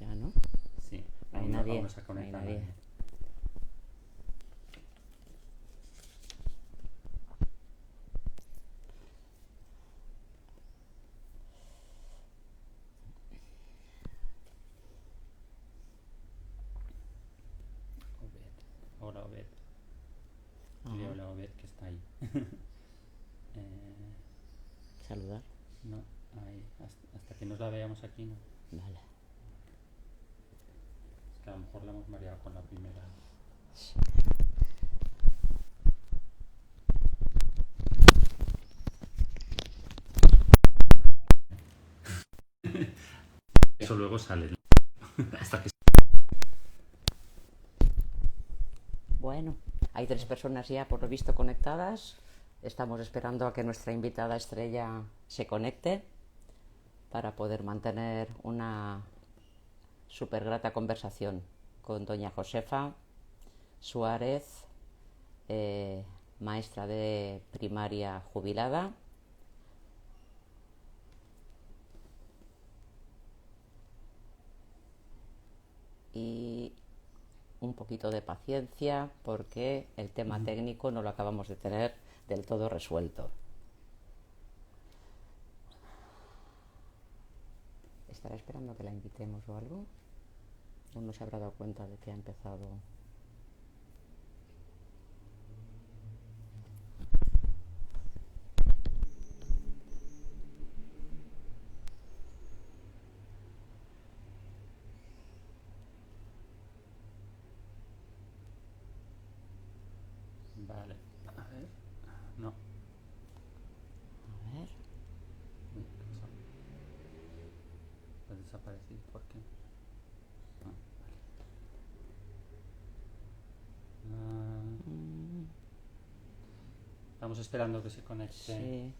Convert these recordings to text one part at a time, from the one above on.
Ya, ¿no? Sí, No hay aún no nadie. vamos a No hay conectar a nadie. nadie. Obed. Hola, Obed. Dile Ajá. hola, Obed, que está ahí. Eh, Saludar. no, ahí, hasta que nos la veamos aquí, no. Vale. Es que a lo mejor la hemos mareado con la primera. Eso luego sale. Hasta que... Bueno, hay 3 personas ya por lo visto conectadas. Estamos esperando a que nuestra invitada estrella se conecte para poder mantener una súper grata conversación con doña Josefa Suárez, eh, maestra de primaria jubilada. Y un poquito de paciencia porque el tema técnico no lo acabamos de tener del todo resuelto. ¿Estará esperando que la invitemos o algo? ¿O no se habrá dado cuenta de que ha empezado? Vale. A ver. No. A ver. Uy, ¿qué pasa? Ha desaparecido. ¿Por qué? Ah, vale. Estamos esperando que se conecte. Sí.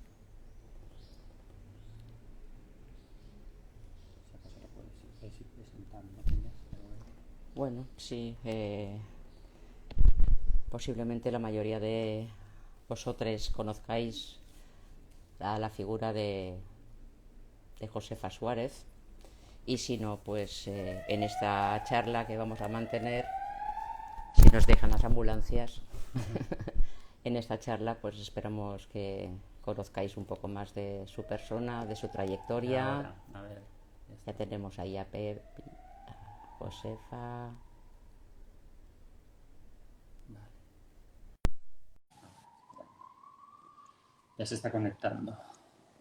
Si acaso lo puedes ir presentando, ¿no tienes? Bueno, sí. Posiblemente la mayoría de vosotros conozcáis la figura de Josefa Suárez. Y si no, pues en esta charla que vamos a mantener, si nos dejan las ambulancias, en esta charla pues esperamos que conozcáis un poco más de su persona, de su trayectoria. Ahora, a ver. Ya tenemos ahí a Pep, a Josefa. Vale. Ya se está conectando.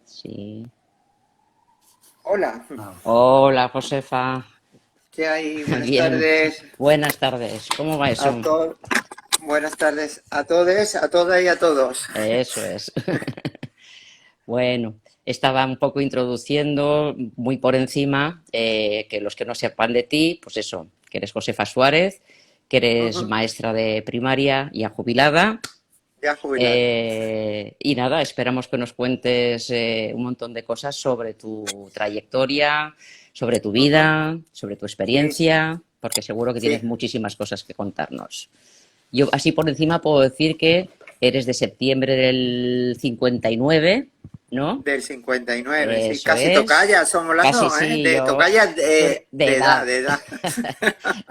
Sí. Hola, Ah, Hola, Josefa. ¿qué hay? Buenas Bien. tardes Buenas tardes. ¿Cómo va a eso? todos. Buenas tardes a todos, a todas y a todos. Eso es. Bueno, estaba un poco introduciendo muy por encima que los que no sepan de ti, pues eso, que eres Josefa Suárez, que eres Ujú, maestra de primaria ya jubilada. ya jubilada. Y nada, esperamos que nos cuentes un montón de cosas sobre tu trayectoria, sobre tu Ujú, vida, sobre tu sí, experiencia, porque seguro que tienes sí. muchísimas cosas que contarnos. Yo así por encima puedo decir que eres de septiembre del 59, ¿no? Del 59, sí. Eso Casi es. tocaya somos las Casi dos, ¿eh? sí, De yo. tocaya Tú de de edad, edad. de edad.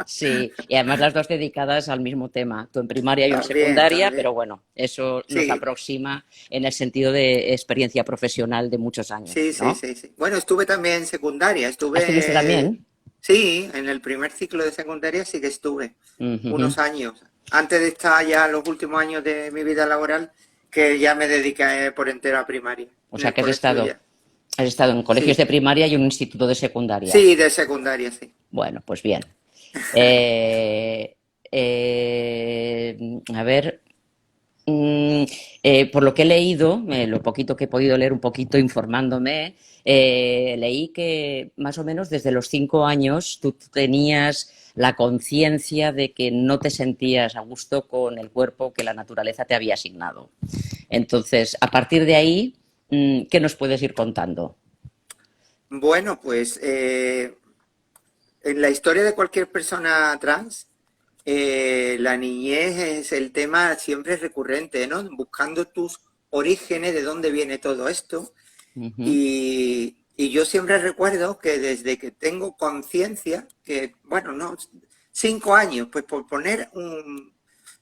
Sí, y además las dos dedicadas al mismo tema. Tú en primaria y yo en También, secundaria, pero también. bueno, eso nos Sí, aproxima en el sentido de experiencia profesional de muchos años, sí, sí, ¿no? sí, sí. Bueno, estuve también en secundaria. ¿Estuviste también? Sí, en el primer ciclo de secundaria sí que estuve Ujujú. unos años. Antes de estar ya los últimos años de mi vida laboral, que ya me dediqué por entero a primaria, O en sea el que colegio ya. has estado en colegios Sí, de primaria y un instituto de secundaria. sí, de secundaria, sí. Bueno, pues bien. Eh, a ver, mm, por lo que he leído, lo poquito que he podido leer un poquito informándome, leí que más o menos desde los 5 años tú tenías la conciencia de que no te sentías a gusto con el cuerpo que la naturaleza te había asignado. Entonces, a partir de ahí, ¿qué nos puedes ir contando? Bueno, pues en la historia de cualquier persona trans, la niñez es el tema siempre recurrente, ¿no? Buscando tus orígenes, de dónde viene todo esto. Ujú. Y Y yo siempre recuerdo que desde que tengo conciencia, que, bueno, no, 5 años, pues por poner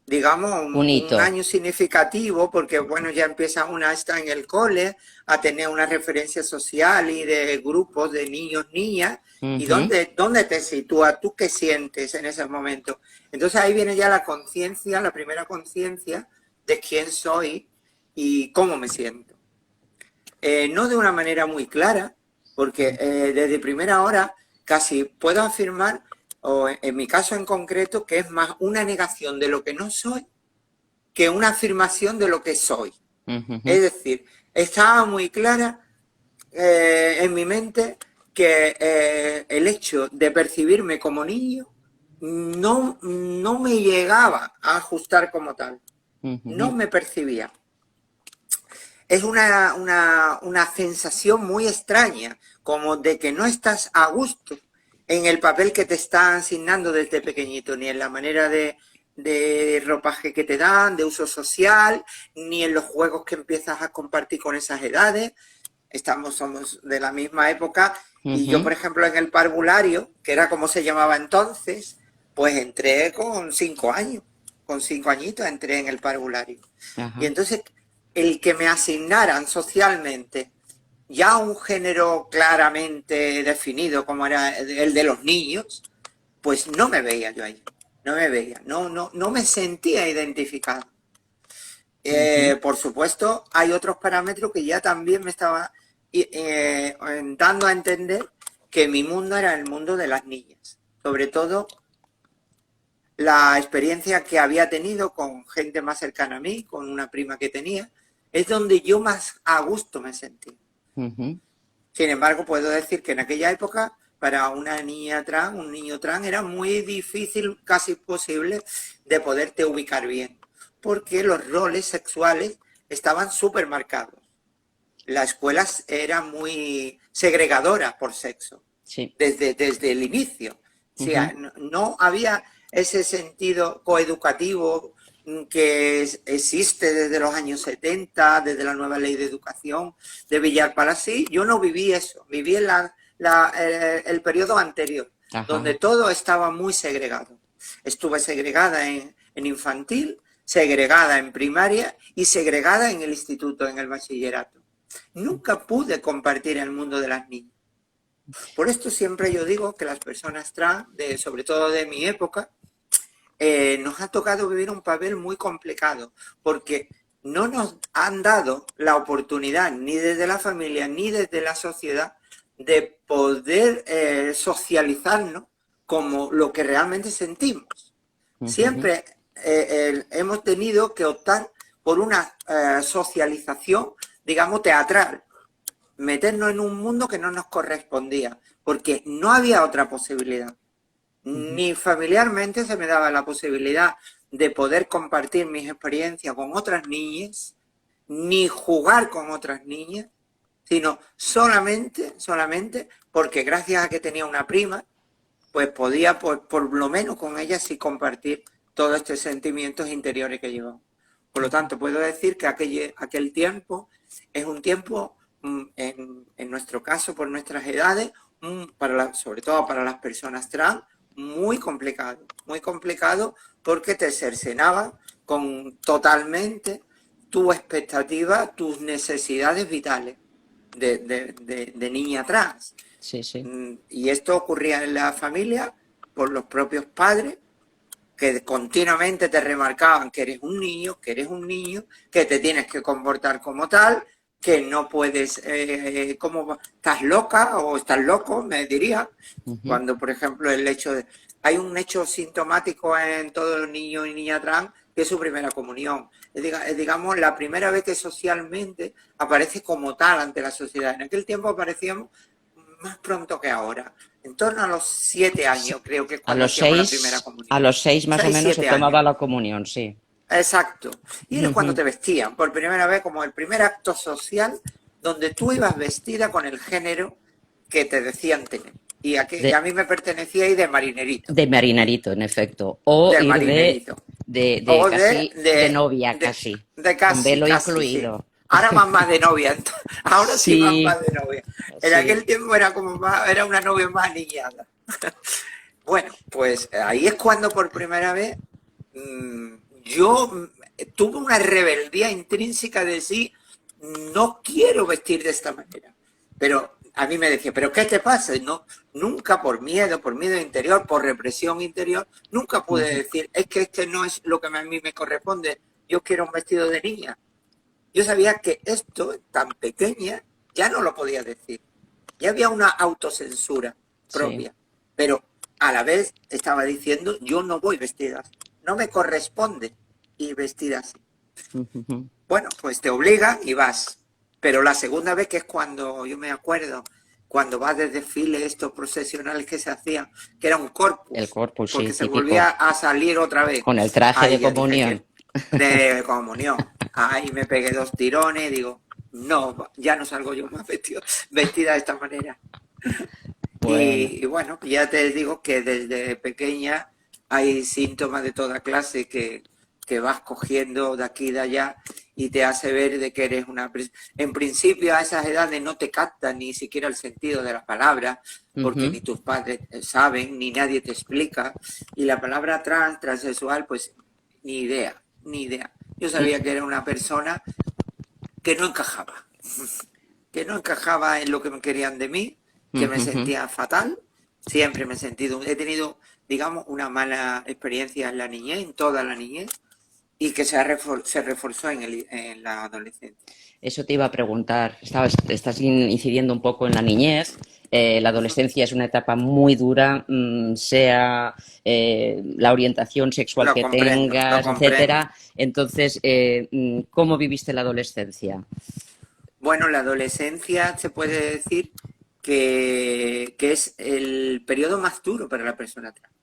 digamos, Un un hito. año significativo, porque, bueno, ya empieza una a estar en el cole, a tener una referencia social y de grupos de niños, niñas, y Ujú. dónde te sitúas, tú qué sientes en ese momento. Entonces ahí viene ya la conciencia, la primera conciencia de quién soy y cómo me siento. No de una manera muy clara, porque desde primera hora casi puedo afirmar, o en mi caso en concreto, que es más una negación de lo que no soy que una afirmación de lo que soy. Ujú. Es decir, estaba muy clara en mi mente que el hecho de percibirme como niño no me llegaba a ajustar como tal, no Ujú. me percibía. Es una sensación muy extraña, como de que no estás a gusto en el papel que te están asignando desde pequeñito, ni en la manera de ropaje que te dan, de uso social, ni en los juegos que empiezas a compartir con esas edades. Somos de la misma época y yo, Ujú. por ejemplo, en el parvulario, que era como se llamaba entonces, pues entré con 5 años, con 5 añitos entré en el parvulario. Y Ajá. entonces el que me asignaran socialmente ya un género claramente definido como era el de los niños, pues no me veía yo ahí, no me veía, no me sentía identificado. Ujú. Por supuesto, hay otros parámetros que ya también me estaba dando a entender que mi mundo era el mundo de las niñas. Sobre todo la experiencia que había tenido con gente más cercana a mí, con una prima que tenía, es donde yo más a gusto me sentí. Ujú. Sin embargo, puedo decir que en aquella época, para una niña trans, un niño trans, era muy difícil, casi imposible, de poderte ubicar bien, porque los roles sexuales estaban súper marcados. La escuela era muy segregadora por sexo, Sí. desde el inicio. O sea, Ujú. no había ese sentido coeducativo que existe desde los años 70, desde la nueva ley de educación de Villar para sí. Yo no viví eso, viví el periodo anterior, donde Ajá. todo estaba muy segregado. Estuve segregada en infantil, segregada en primaria y segregada en el instituto, en el bachillerato. Nunca pude compartir el mundo de las niñas. Por esto siempre yo digo que las personas trans, sobre todo de mi época, nos ha tocado vivir un papel muy complicado, porque no nos han dado la oportunidad, ni desde la familia, ni desde la sociedad, de poder socializarnos como lo que realmente sentimos. Ujú. Siempre hemos tenido que optar por una socialización, digamos, teatral, meternos en un mundo que no nos correspondía, porque no había otra posibilidad. Ujú. Ni familiarmente se me daba la posibilidad de poder compartir mis experiencias con otras niñas, ni jugar con otras niñas, sino solamente porque gracias a que tenía una prima, pues podía por lo menos con ella sí compartir todos estos sentimientos interiores que llevaba. Por lo tanto, puedo decir que aquel tiempo es un tiempo, en nuestro caso, por nuestras edades, sobre todo para las personas trans, muy complicado porque te cercenaba con totalmente tu expectativa, tus necesidades vitales de niña trans. Sí, sí. Y esto ocurría en la familia por los propios padres que continuamente te remarcaban que eres un niño, que te tienes que comportar como tal, que no puedes, como estás loca o estás loco, me diría, Ujú. cuando por ejemplo hay un hecho sintomático en todos los niños y niñas trans que es su primera comunión. Es, digamos, la primera vez que socialmente aparece como tal ante la sociedad. En aquel tiempo aparecíamos más pronto que ahora. En torno a los 7 años, creo que es A cuando los hacíamos la primera seis, a comunión. los seis más o Seis, menos se siete años. tomaba la comunión, sí. Exacto. Y es cuando Ujú. te vestían, por primera vez, como el primer acto social, donde tú ibas vestida con el género que te decían tener. Y a De, mí me pertenecía ir de marinerito. de marinarito, en efecto. O De ir marinerito. de O casi de novia, casi. de Con casi, velo casi, sí. incluido. Ahora van más de novia, ahora sí van Sí, más de novia. En sí, aquel tiempo era como más, era una novia más niñada. Bueno, pues ahí es cuando por primera vez mm, yo tuve una rebeldía intrínseca de sí, no quiero vestir de esta manera. Pero a mí me decía, ¿pero qué te pasa? No, nunca por miedo interior, por represión interior, nunca pude ujú, decir, es que este no es lo que a mí me corresponde, yo quiero un vestido de niña. Yo sabía que esto, tan pequeña, ya no lo podía decir. Ya había una autocensura sí, propia, pero a la vez estaba diciendo, yo no voy vestida así, no me corresponde ir vestida así. ujú, Bueno, pues te obligan y vas. Pero la segunda vez, que es cuando yo me acuerdo, cuando vas de desfile, estos procesionales que se hacían, que era un el corpus, corpus, sí, porque se típico, volvía a salir otra vez. con el traje de Ahí ya dije comunión. que de comunión. Ahí me pegué 2 tirones, digo, no, ya no salgo yo más vestida de esta manera. Bueno, Y bueno, ya te digo que desde pequeña hay síntomas de toda clase que vas cogiendo de aquí y de allá y te hace ver de que eres una... En principio a esas edades no te captan ni siquiera el sentido de las palabras, porque ujú, ni tus padres saben, ni nadie te explica. Y la palabra trans, transexual, pues ni idea, ni idea. Yo y- sabía que era una persona que no encajaba, que no encajaba en lo que me querían de mí, que me ujú. sentía fatal, siempre me he sentido, he tenido, digamos, una mala experiencia en la niñez, en toda la niñez, y que se reforzó en la adolescencia. Eso te iba a preguntar. Estás incidiendo un poco en la niñez. La adolescencia es una etapa muy dura, sea la orientación sexual que Lo tengas, comprendo. etcétera. Entonces, ¿cómo viviste la adolescencia? Bueno, la adolescencia se puede decir que es el periodo más duro para la persona trans.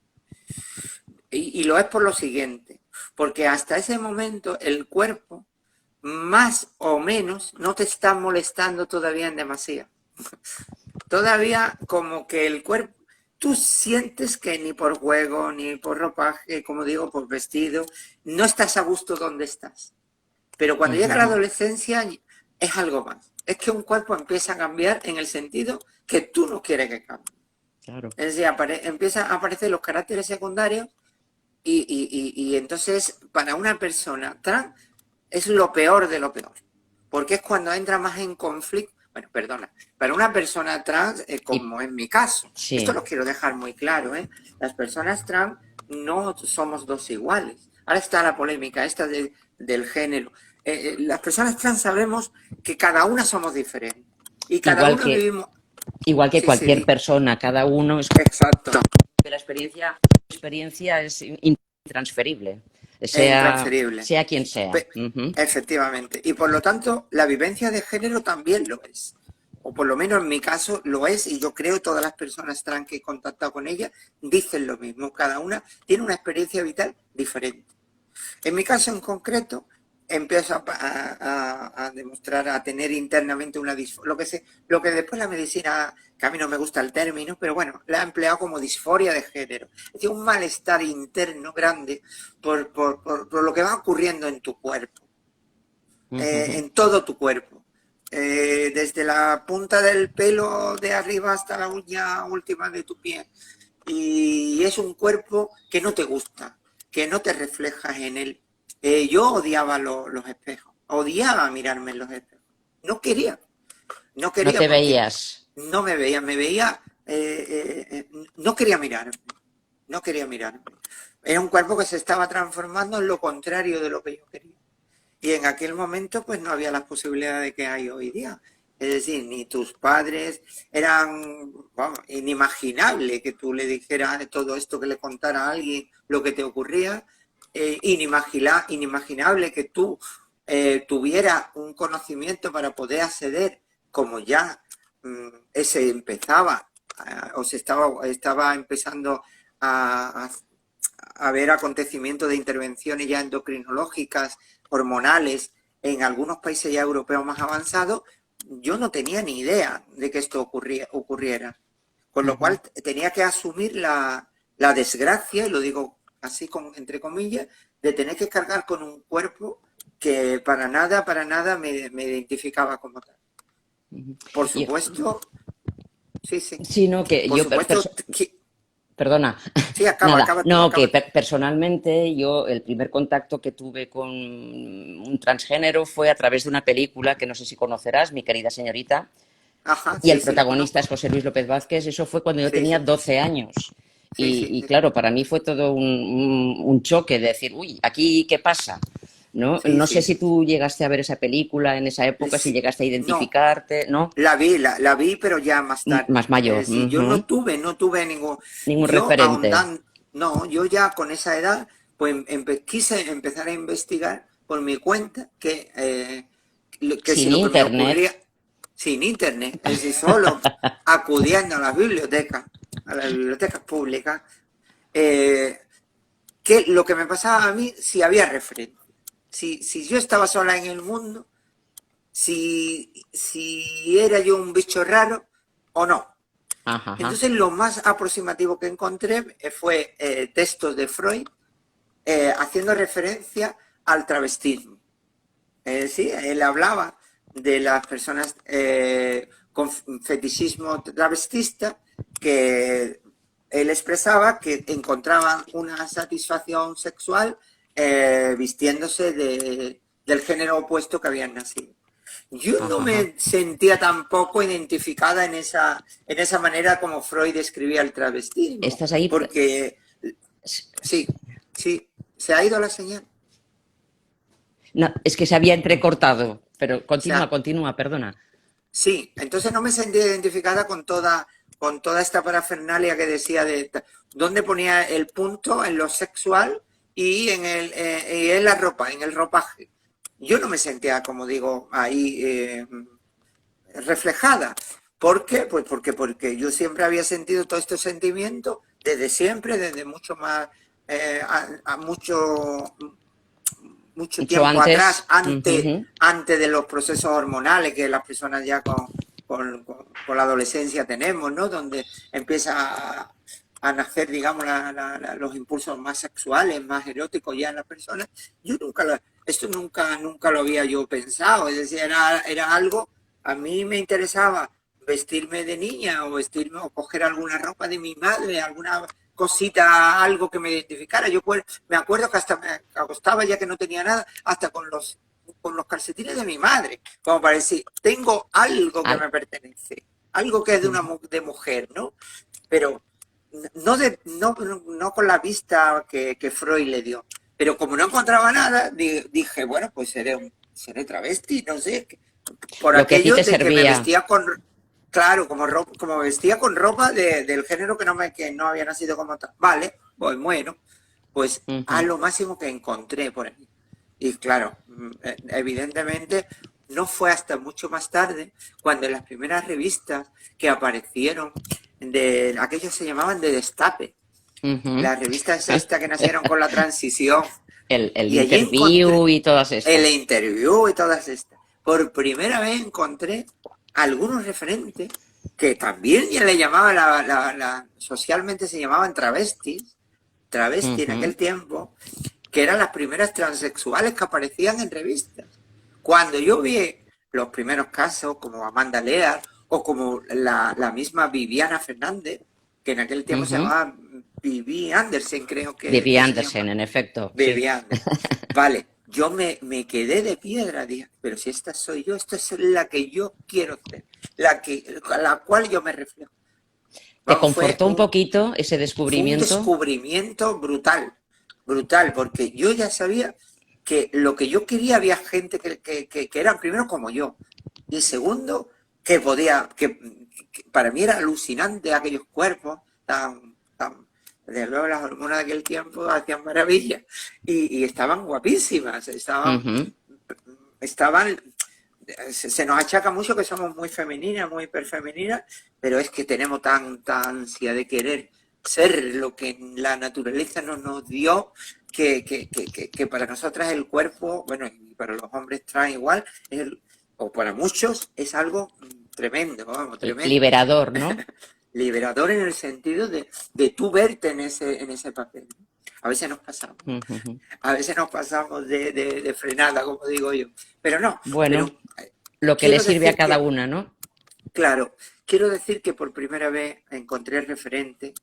Y lo es por lo siguiente, porque hasta ese momento el cuerpo más o menos no te está molestando todavía en demasía. Todavía como que el cuerpo, tú sientes que ni por juego, ni por ropaje, como digo, por vestido, no estás a gusto donde estás. Pero cuando llega la Ujujú, adolescencia es algo más. Es que un cuerpo empieza a cambiar en el sentido que tú no quieres que cambie. claro. Es decir, empiezan a aparecer los caracteres secundarios y entonces para una persona trans es lo peor de lo peor, porque es cuando entra más en conflicto. Bueno, perdona, para una persona trans, Y como en mi caso, esto sí, lo quiero dejar muy claro, las personas trans no somos dos iguales. Ahora está la polémica esta del género. Las personas trans sabemos que cada una somos diferentes y cada igual uno que, vivimos... igual que Sí, sí, cualquier persona, cada uno es exacto, que la experiencia es intransferible, es sea, intransferible. sea quien sea. Ujú. Efectivamente. Y por lo tanto, la vivencia de género también lo es. O por lo menos en mi caso lo es, y yo creo que todas las personas trans que he contactado con ellas dicen lo mismo. Cada una tiene una experiencia vital diferente. En mi caso en concreto, empiezo a demostrar, a tener internamente una lo que después la medicina, que a mí no me gusta el término, pero bueno, la ha empleado como disforia de género. Es decir, un malestar interno grande por lo que va ocurriendo en tu cuerpo, Ujujú. en todo tu cuerpo. Desde la punta del pelo de arriba hasta la uña última de tu pie. Y es un cuerpo que no te gusta, que no te reflejas en él. Yo odiaba los espejos, odiaba mirarme en los espejos. No quería, no No quería te porque veías. no me veía, no quería mirarme, no quería mirarme. Era un cuerpo que se estaba transformando en lo contrario de lo que yo quería. Y en aquel momento pues no había las posibilidades que hay hoy día. Es decir, ni tus padres eran, vamos, inimaginable que tú le dijeras todo esto, que le contara a alguien lo que te ocurría, inimaginable que tú tuvieras un conocimiento para poder acceder, como ya se empezaba, o se estaba empezando a, a ver acontecimientos de intervenciones ya endocrinológicas, hormonales, en algunos países ya europeos más avanzados, yo no tenía ni idea de que esto ocurriera. Con lo Ujú. cual tenía que asumir la desgracia, y lo digo así entre comillas, de tener que cargar con un cuerpo que para nada me identificaba como tal. Por Yo, supuesto, sí, sino que por yo, supuesto, perdona, sí, nada, acaba tú, no, que acaba tú. personalmente yo el primer contacto que tuve con un transgénero fue a través de una película que no sé si conocerás, Mi querida señorita, Ajá, y el sí, la protagonista es conozco. José Luis López Vázquez. Eso fue cuando yo Sí, tenía sí, 12 años. Y sí. claro, para mí fue todo un choque de decir, uy, ¿aquí qué pasa? ¿No? Sí, No sé sí. si tú llegaste a ver esa película en esa época, si Sí, llegaste a no, identificarte, ¿no? la vi, pero ya más tarde. Más Es mayor, decir, yo no tuve ningún, ningún yo referente. ahondando, no, yo ya con esa edad, pues quise empezar a investigar por mi cuenta que si Sin lo que me internet. ocurría sin internet, es decir, solo acudiendo a las bibliotecas públicas, eh, que lo que me pasaba a mí, si había referente. Si yo estaba sola en el mundo, si era yo un bicho raro o no. Ajá, ajá. Entonces lo más aproximativo que encontré fue textos de Freud haciendo referencia al travestismo. Sí, él hablaba de las personas con fetichismo travestista que él expresaba que encontraban una satisfacción sexual vistiéndose del género opuesto que habían nacido. Yo no Ajá, ajá. me sentía tampoco identificada en esa manera como Freud describía el travestismo, ¿Estás ahí? porque sí, se ha ido la señal. No, es que se había entrecortado, pero O sea, continúa, perdona. sí, entonces no me sentía identificada con toda esta parafernalia que decía dónde ponía el punto en lo sexual y y en la ropa, en el ropaje. Yo no me sentía, como digo, ahí reflejada. ¿Por qué? Pues porque yo siempre había sentido todos estos sentimientos desde siempre, desde mucho más, a mucho Mucho tiempo atrás, antes. Ujú. antes de los procesos hormonales que las personas ya con la adolescencia tenemos, ¿no? Donde empieza a nacer, digamos, los impulsos más sexuales, más eróticos ya en las personas. Yo esto nunca lo había yo pensado, es decir, era algo, a mí me interesaba vestirme de niña o vestirme o coger alguna ropa de mi madre, alguna cosita, algo que me identificara. Yo me acuerdo que hasta me acostaba ya que no tenía nada, hasta con los calcetines de mi madre, como para decir, tengo algo que Al- me pertenece, algo que es de mujer, ¿no? Pero no con la vista que Freud le dio. Pero como no encontraba nada, dije, bueno, pues seré travesti, no sé, por Lo que a ti aquello te de que me servía. vestía claro, como vestía con ropa del género que no había nacido como tal. Vale, pues bueno, pues a Ujú. lo máximo que encontré por ahí. Y claro, evidentemente no fue hasta mucho más tarde cuando en las primeras revistas que aparecieron, aquellos se llamaban de Destape, Ujú. las revistas estas que nacieron con la transición, El y allí interview encontré y todas el estas. interview y todas estas. Por primera vez encontré algunos referentes que también ya le llamaban, socialmente se llamaban travesti en Ujú. aquel tiempo, que eran las primeras transexuales que aparecían en revistas. Cuando yo vi los primeros casos, como Amanda Lear o como la misma Viviana Fernández, que en aquel tiempo se Ujú. llamaba Vivi Andersen, creo Vivi que se Andersen, llama. en efecto, sí. Vivi Andersen. Vale, yo me quedé de piedra, dije, pero si esta soy yo, esta es la que yo quiero ser, a la cual yo me reflejo. ¿Te Vamos, fue confortó un poquito ese fue un descubrimiento? descubrimiento brutal, porque yo ya sabía que lo que yo quería había gente que eran primero como yo, y segundo, que para mí era alucinante aquellos cuerpos desde luego las hormonas de aquel tiempo hacían maravillas, y estaban guapísimas, Ujú. estaban se nos achaca mucho que somos muy femeninas, muy hiperfemeninas, pero es que tenemos tanta ansia de querer ser lo que la naturaleza nos dio, que para nosotras el cuerpo, bueno, y para los hombres trans igual, o para muchos, es algo tremendo, vamos, tremendo. Liberador, ¿no? Liberador en el sentido de tú verte en ese papel. A veces nos pasamos. Ujú. A veces nos pasamos de frenada, como digo yo. Pero no, Bueno, pero lo que le quiero sirve a decir cada que, una, ¿no? claro, quiero decir que por primera vez encontré referente,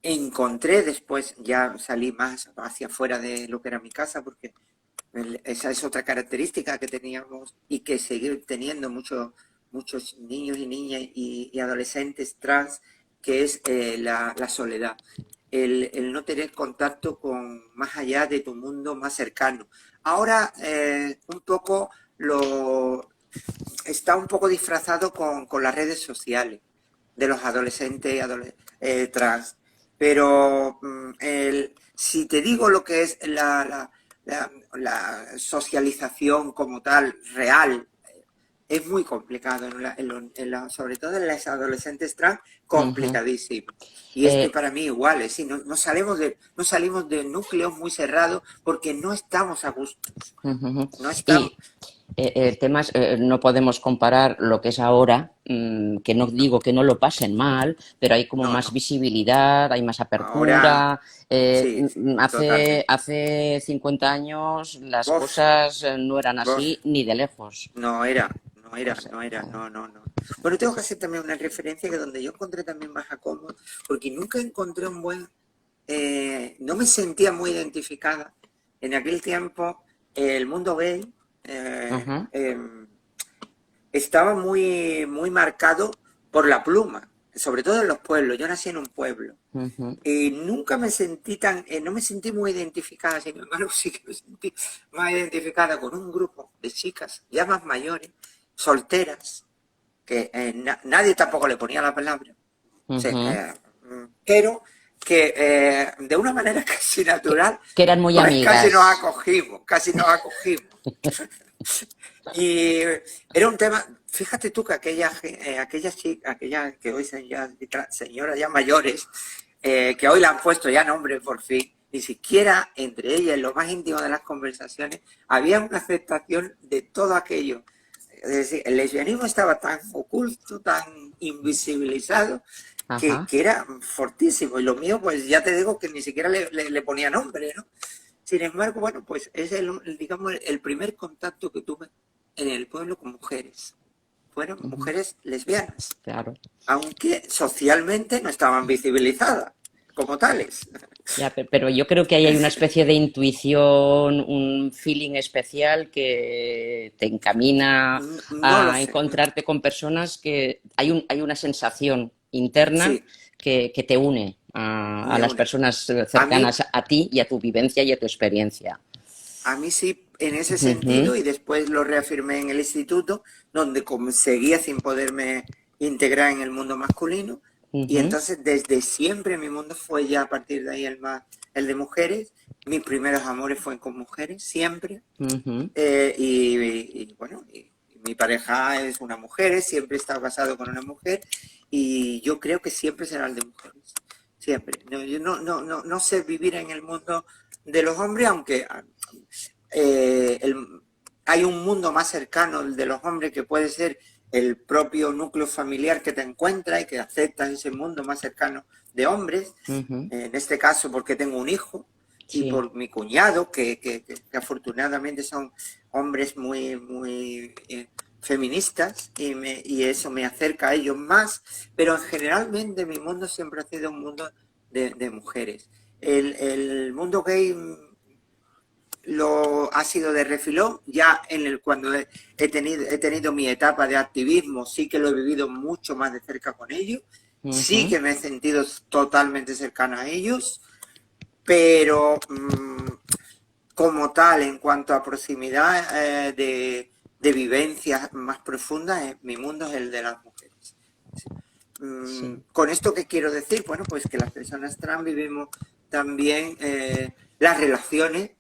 encontré después, ya salí más hacia afuera de lo que era mi casa, porque esa es otra característica que teníamos y que seguir teniendo muchos niños y niñas y adolescentes trans, que es la soledad. El no tener contacto con más allá de tu mundo más cercano. Ahora un poco lo está un poco disfrazado con las redes sociales de los adolescentes y trans. Pero si te digo lo que es la socialización como tal, real, es muy complicado, sobre todo en las adolescentes trans, Ujú. complicadísimo. Y es que Eh, para mí igual, ¿sí? No salimos de núcleos muy cerrados porque no estamos a gusto, ujú. no estamos, Y el tema es, no podemos comparar lo que es ahora, que no no, digo que no lo pasen mal, pero hay como no, más no. visibilidad, hay más Ahora, apertura. sí, sí, totalmente. Hace 50 años las Bof, cosas no eran bof. así ni de lejos. No era, no O era, sea, no era, no, no, no. Bueno, tengo que hacer también una referencia que donde yo encontré también más acomodo, porque nunca encontré un buen, no me sentía muy identificada. En aquel tiempo, el mundo gay eh, ajá, eh, estaba muy marcado por la pluma, sobre todo en los pueblos. Yo nací en un pueblo ujú, y nunca me sentí no me sentí muy identificada, sin embargo sí que me sentí más identificada con un grupo de chicas ya más mayores, solteras, que nadie tampoco le ponía la palabra, o sea, ujú. pero que de una manera casi natural, Que eran muy pues amigas. casi nos acogimos. Y era un tema, fíjate tú que aquellas chicas, aquellas que hoy son ya señoras ya mayores, que hoy le han puesto ya nombre por fin, ni siquiera entre ellas, en lo más íntimo de las conversaciones, había una aceptación de todo aquello. Es decir, el lesbianismo estaba tan oculto, tan invisibilizado, Ajá. que era fortísimo. Y lo mío, pues ya te digo que ni siquiera le ponía nombre, ¿no? Sin embargo, bueno, pues es digamos, el primer contacto que tuve en el pueblo con mujeres. Fueron Ujú. mujeres lesbianas, Claro. aunque socialmente no estaban visibilizadas como tales. Ya, pero yo creo que ahí hay una especie de intuición, un feeling especial que te encamina No lo a sé. encontrarte con personas que hay una sensación interna Sí, que te une a me las une. personas A mí, cercanas a ti y a tu vivencia y a tu experiencia. a mí sí, en ese Ujú, sentido, y después lo reafirmé en el instituto, donde seguía sin poderme integrar en el mundo masculino, y ujú, entonces desde siempre mi mundo fue ya a partir de ahí el de mujeres. Mis primeros amores fueron con mujeres, siempre. ujú. Bueno, mi pareja es una mujer, siempre he estado casado con una mujer, y yo creo que siempre será el de mujeres. Siempre. No, yo no sé vivir en el mundo de los hombres, aunque eh, el- hay un mundo más cercano, el de los hombres, que puede ser el propio núcleo familiar que te encuentra y que acepta ese mundo más cercano de hombres. Ujú. En este caso, porque tengo un hijo y Sí. por mi cuñado, que afortunadamente son hombres muy feministas y eso me acerca a ellos más, pero generalmente mi mundo siempre ha sido un mundo de mujeres. El mundo gay lo ha sido de refilón, ya cuando he tenido mi etapa de activismo, sí que lo he vivido mucho más de cerca con ellos, sí Ujú. que me he sentido totalmente cercano a ellos, pero como tal, en cuanto a proximidad de vivencias más profundas, mi mundo es el de las mujeres. Sí. Con esto, ¿qué quiero decir? Bueno, pues que las personas trans vivimos también las relaciones,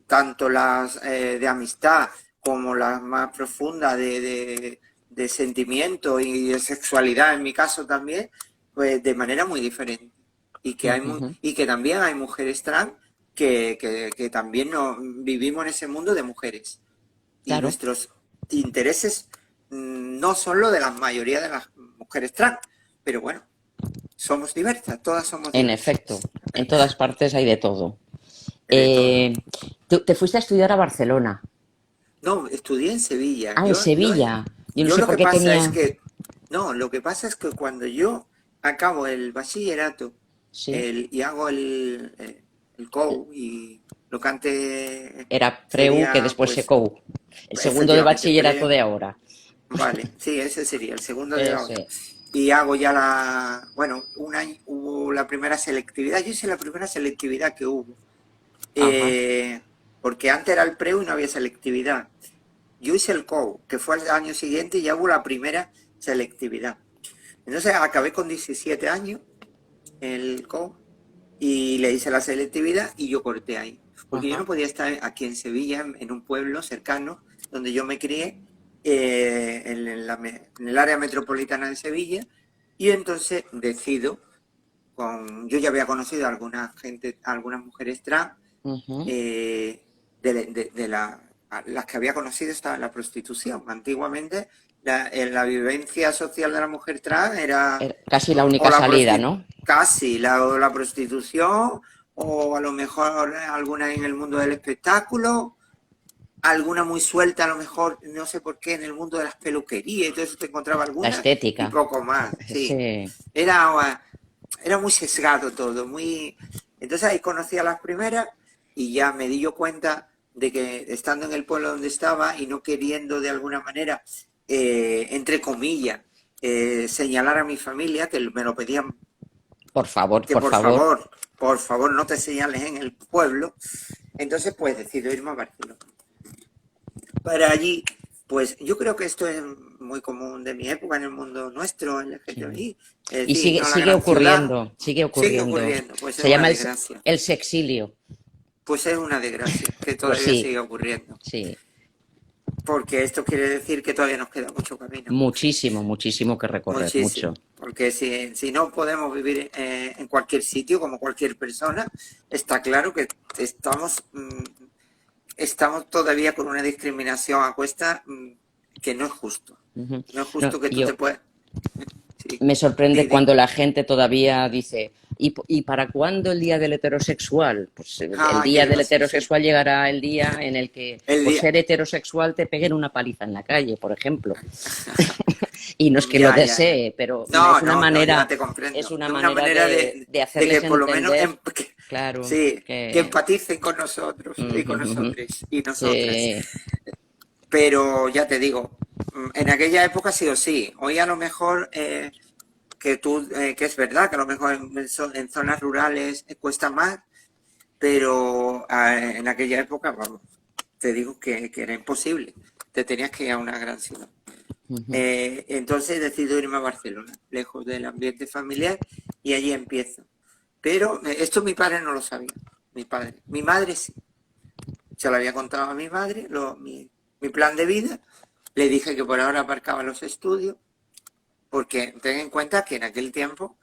tanto las de amistad como las más profundas de sentimiento y de sexualidad, en mi caso también, pues de manera muy diferente. Ujú. Y que también hay mujeres trans que también no, vivimos en ese mundo de mujeres. Y Claro. nuestros intereses no son lo de la mayoría de las mujeres trans, pero bueno, somos diversas, todas somos En diversas. efecto, en todas partes hay de todo. de todo. Tú te fuiste a estudiar a Barcelona. No, estudié en Sevilla. Ah, en Sevilla. Yo no Yo sé lo por que qué pasa es tenía... que, no, lo que pasa es que cuando yo acabo el bachillerato Sí, y hago el COU y lo que antes era Preu que sería, después pues, Secou. El segundo de efectivamente, bachillerato de ahora. vale, sí, ese sería el segundo de ahora. Ese. Y hago ya bueno, un año hubo la primera selectividad. Yo hice la primera selectividad que hubo. Ajá, Eh, Porque antes era el preu y no había selectividad. Yo hice el COU, que fue al año siguiente y ya hubo la primera selectividad. Entonces acabé con 17 años el COU y le hice la selectividad y yo corté ahí. Porque yo no ajá. podía estar aquí en Sevilla, en un pueblo cercano, donde yo me crié, en el área metropolitana de Sevilla, y entonces decido, yo ya había conocido a algunas mujeres trans, Ujú. eh, las que había conocido estaba en la prostitución. Antiguamente la vivencia social de la mujer trans era Era casi la o única la salida, prosti ¿no? casi la prostitución, o a lo mejor alguna en el mundo del espectáculo, alguna muy suelta a lo mejor, no sé por qué, en el mundo de las peluquerías y todo eso te encontraba La alguna y estética. poco más, sí. Sí. Era, era muy sesgado todo, muy... Entonces ahí conocí a las primeras y ya me di yo cuenta de que estando en el pueblo donde estaba y no queriendo de alguna manera, entre comillas, señalar a mi familia, que me lo pedían, que Por favor. por favor no te señales en el pueblo, entonces pues decido irme a Barcelona. Para allí, pues yo creo que esto es muy común de mi época en el mundo nuestro, en el Sí. LGTBI, es Y decir, no la sigue gran ciudad, ocurriendo, sigue sigue ocurriendo. ocurriendo, pues es Se una llama desgracia. el sexilio. Pues es una desgracia que Pues todavía sí, sigue ocurriendo, sí. porque esto quiere decir que todavía nos queda mucho camino, Muchísimo, muchísimo que recorrer, mucho. muchísimo, porque si no podemos vivir en cualquier sitio como cualquier persona, está claro que estamos todavía con una discriminación a cuesta, que no es justo. Ujú. No es No, justo que tú te yo puedas... Sí, me sorprende Didi. cuando la gente todavía dice, ¿y para cuándo el día del heterosexual? Pues el Ah, día qué del gracia, sí. heterosexual llegará el día en el que El por día... ser heterosexual te peguen una paliza en la calle, por ejemplo. Y no es que lo Ya, ya, ya. desee, pero No, no, no, ya te comprendo. es una Es una manera manera de de que hacerles por lo menos entender, claro, sí, que que empaticen con nosotros y con ujú, nosotros y nosotras. sí, Pero ya te digo, en aquella época sí o sí. Hoy a lo mejor que es verdad que a lo mejor en zonas rurales cuesta más, pero en aquella época, vamos, te digo que era imposible. Te tenías que ir a una gran ciudad. ujú, Entonces decido irme a Barcelona, lejos del ambiente familiar, y allí empiezo. Pero esto mi padre no lo sabía, mi padre. Mi madre sí. Se lo había contado a mi madre, mi plan de vida. Le dije que por ahora aparcaba los estudios, porque ten en cuenta que en aquel tiempo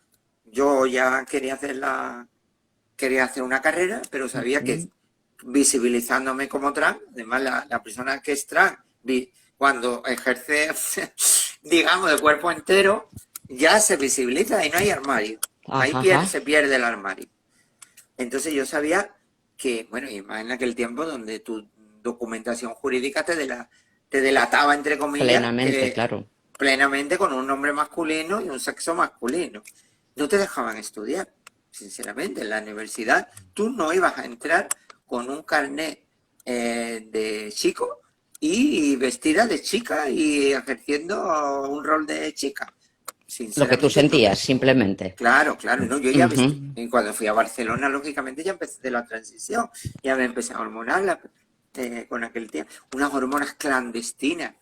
yo ya quería hacer una carrera, pero sabía que ujú. visibilizándome como trans, además la persona que es trans, cuando ejerce, digamos, de cuerpo entero, ya se visibiliza y no hay armario. Ahí Ajá, ajá. se pierde el armario. Entonces yo sabía que, bueno, y más en aquel tiempo donde tu documentación jurídica te delataba, entre comillas, Plenamente, que claro. plenamente con un nombre masculino y un sexo masculino. No te dejaban estudiar, sinceramente. En la universidad tú no ibas a entrar con un carnet de chico y vestida de chica y ejerciendo un rol de chica. Lo que tú Sinceramente no sentías, te... simplemente. Claro, claro, no, yo ya vestí. Ujú. Y cuando fui a Barcelona, lógicamente ya empecé de la transición, ya me empecé a hormonar con aquel tiempo. Unas hormonas clandestinas,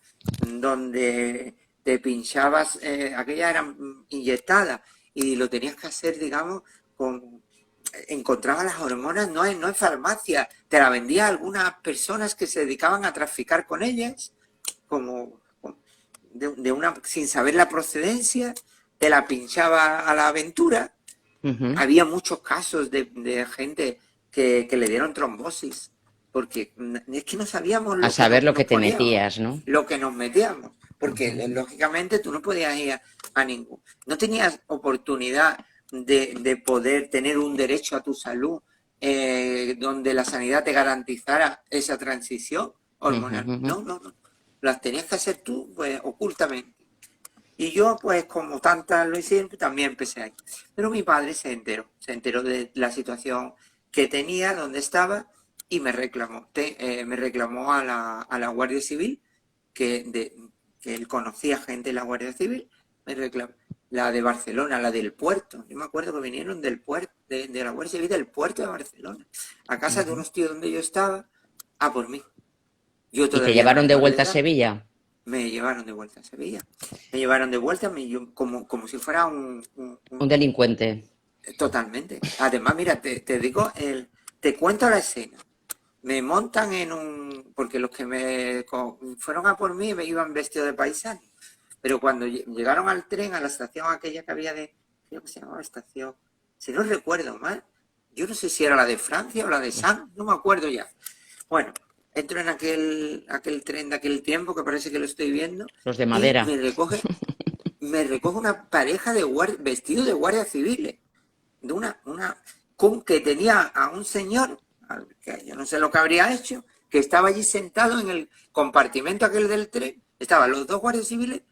donde te pinchabas, aquellas eran inyectadas, y lo tenías que hacer, digamos, encontraba las hormonas no en farmacia, te la vendían algunas personas que se dedicaban a traficar con ellas, como sin saber la procedencia, te la pinchaba a la aventura. Ujú. Había muchos casos de gente que le dieron trombosis, porque es que no sabíamos A lo que saber lo nos que te poníamos, metías, ¿no? lo que nos metíamos, porque Ujú. lógicamente tú no podías ir a no tenías oportunidad de poder tener un derecho a tu salud donde la sanidad te garantizara esa transición hormonal. No. Las tenías que hacer tú, pues, ocultamente. Y yo, pues, como tantas lo hicieron, pues, también empecé ahí. Pero mi padre se enteró de la situación que tenía, donde estaba, y me reclamó a la Guardia Civil, que él conocía gente de la Guardia Civil, me reclamó. La de Barcelona, la del puerto. Yo me acuerdo que vinieron del puerto, de la Guardia Civil del puerto de Barcelona, a casa de unos tíos donde yo estaba, a por mí. Yo ¿Y te todavía llevaron de menor vuelta a edad. Sevilla? Me llevaron de vuelta a Sevilla. Me llevaron de vuelta como si fuera Un delincuente. Totalmente. Además, mira, te digo, te cuento la escena. Me montan porque los que fueron a por mí me iban vestidos de paisano. Pero cuando llegaron al tren, a la estación aquella que había creo que se llamaba estación, si no recuerdo mal, yo no sé si era la de Francia o la de San, no me acuerdo ya. Bueno, entro en aquel tren de aquel tiempo, que parece que lo estoy viendo. Los de madera. Y me recoge una pareja vestidos de guardias civiles. Que tenía a un señor, que yo no sé lo que habría hecho, que estaba allí sentado en el compartimento aquel del tren. Estaban los dos guardias civiles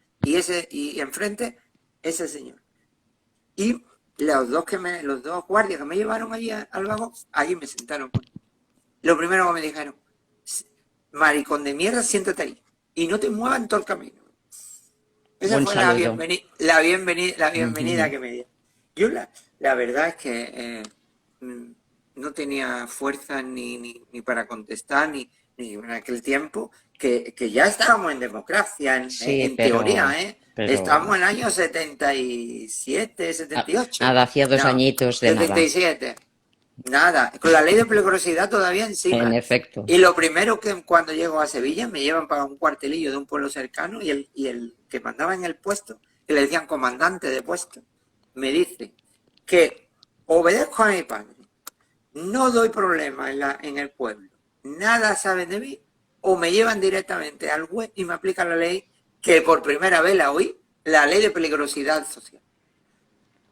y enfrente ese señor. Y los dos guardias que me llevaron allí al vagón, allí me sentaron. Lo primero que me dijeron: maricón de mierda, siéntate ahí y no te muevas en todo el camino. Esa Buen fue saludo. la bienvenida que me dieron. Yo la verdad es que no tenía fuerza ni para contestar, ni en aquel tiempo, que ya estábamos en democracia, Sí, en pero- teoría, ¿eh? pero- Estábamos en el año 77, 78. Nada, hacía 2 No, añitos de nada. 77. Nada, con la ley de peligrosidad todavía encima. En efecto. Y lo primero que cuando llego a Sevilla me llevan para un cuartelillo de un pueblo cercano y el que mandaba en el puesto, que le decían comandante de puesto, me dice que obedezco a mi padre, no doy problema en el pueblo, nada saben de mí, o me llevan directamente al juez y me aplican la ley, que por primera vez la oí, la ley de peligrosidad social.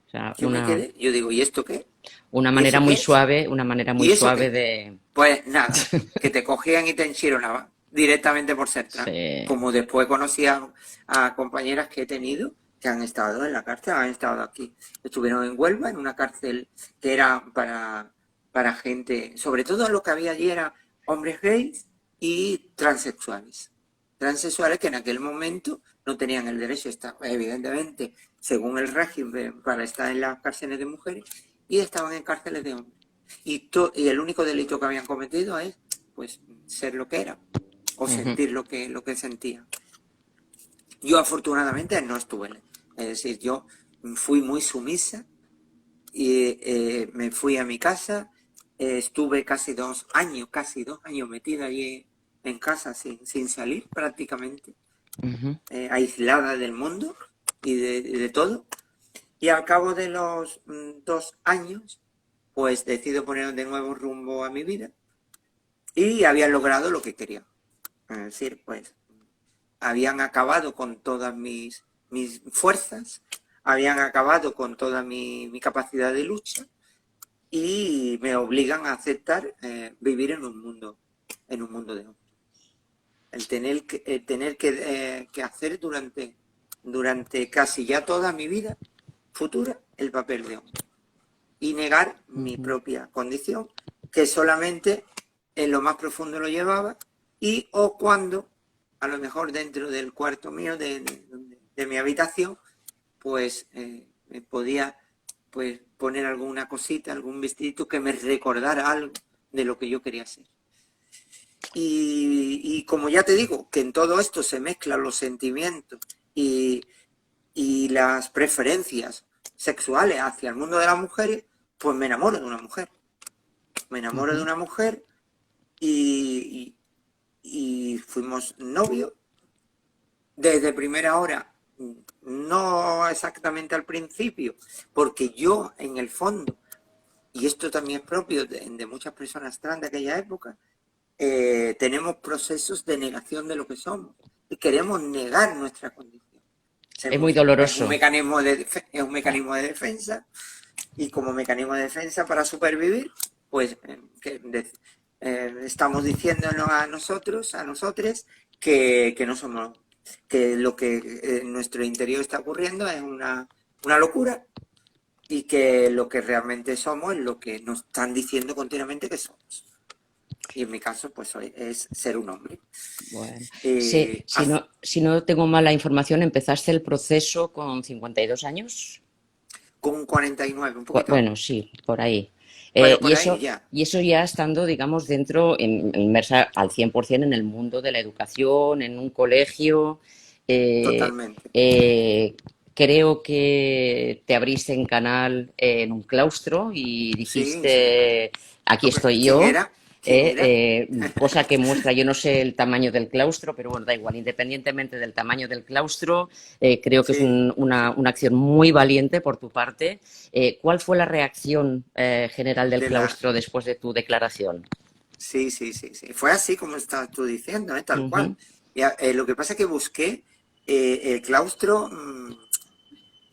O sea, Yo me quedé, yo digo, ¿y esto qué? una ¿Y manera eso muy qué es? suave, una manera ¿Y muy eso suave qué? de... Pues nada, que te cogían y te enchironaban directamente por ser trans. Sí. Como después conocí a compañeras que he tenido que han estado en la cárcel, han estado aquí. Estuvieron en Huelva, en una cárcel que era para gente, sobre todo lo que había allí era hombres gays y transexuales. Transexuales que en aquel momento no tenían el derecho a estar, evidentemente, según el régimen, para estar en las cárceles de mujeres, y estaban en cárceles de hombres. Y el único delito que habían cometido es, pues, ser lo que era o sentir lo que sentía. Yo afortunadamente no estuve, es decir, yo fui muy sumisa y me fui a mi casa, estuve casi 2 años metida allí en casa sin salir prácticamente, aislada del mundo y de todo. Y al cabo de los 2 años, pues decido poner de nuevo rumbo a mi vida y había logrado lo que quería. Es decir, pues habían acabado con todas mis fuerzas, habían acabado con toda mi capacidad de lucha y me obligan a aceptar vivir en un mundo de hombres. El tener que hacer durante casi ya toda mi vida futura el papel de hombre y negar mi propia condición, que solamente en lo más profundo lo llevaba, o cuando a lo mejor dentro del cuarto mío de mi habitación, pues me podía, pues, poner alguna cosita, algún vestidito que me recordara algo de lo que yo quería ser. Y como ya te digo, que en todo esto se mezclan los sentimientos y las preferencias sexuales hacia el mundo de las mujeres, pues me enamoro de una mujer. Me enamoro de una mujer y fuimos novios desde primera hora. No exactamente al principio, porque yo en el fondo, y esto también es propio de muchas personas trans de aquella época, tenemos procesos de negación de lo que somos y queremos negar nuestra condición. Es muy doloroso. Es un mecanismo de defensa, y como mecanismo de defensa para supervivir, pues estamos diciéndonos a nosotros, a nosotres, que no somos, que lo que en nuestro interior está ocurriendo es una locura y que lo que realmente somos es lo que nos están diciendo continuamente que somos. Y en mi caso, pues hoy es ser un hombre. Bueno, sí, si no tengo mala información, empezaste el proceso con 52 años. Con 49, un poquito. Bueno, sí, por ahí. Bueno, por ahí ya. Y eso ya estando, digamos, dentro, inmersa al 100% en el mundo de la educación, en un colegio. eh, Totalmente. Creo que te abriste en canal en un claustro y Sí, sí. dijiste, aquí estoy ¿Quién yo. era? ¿Quién era? Cosa que muestra, yo no sé el tamaño del claustro, pero bueno, da igual, independientemente del tamaño del claustro, creo que es Sí, una acción muy valiente por tu parte. ¿Cuál fue la reacción general del de la... claustro después de tu declaración? Sí, sí, sí, sí. Fue así como estás tú diciendo, tal cual. Ujú. Y, lo que pasa es que busqué el claustro,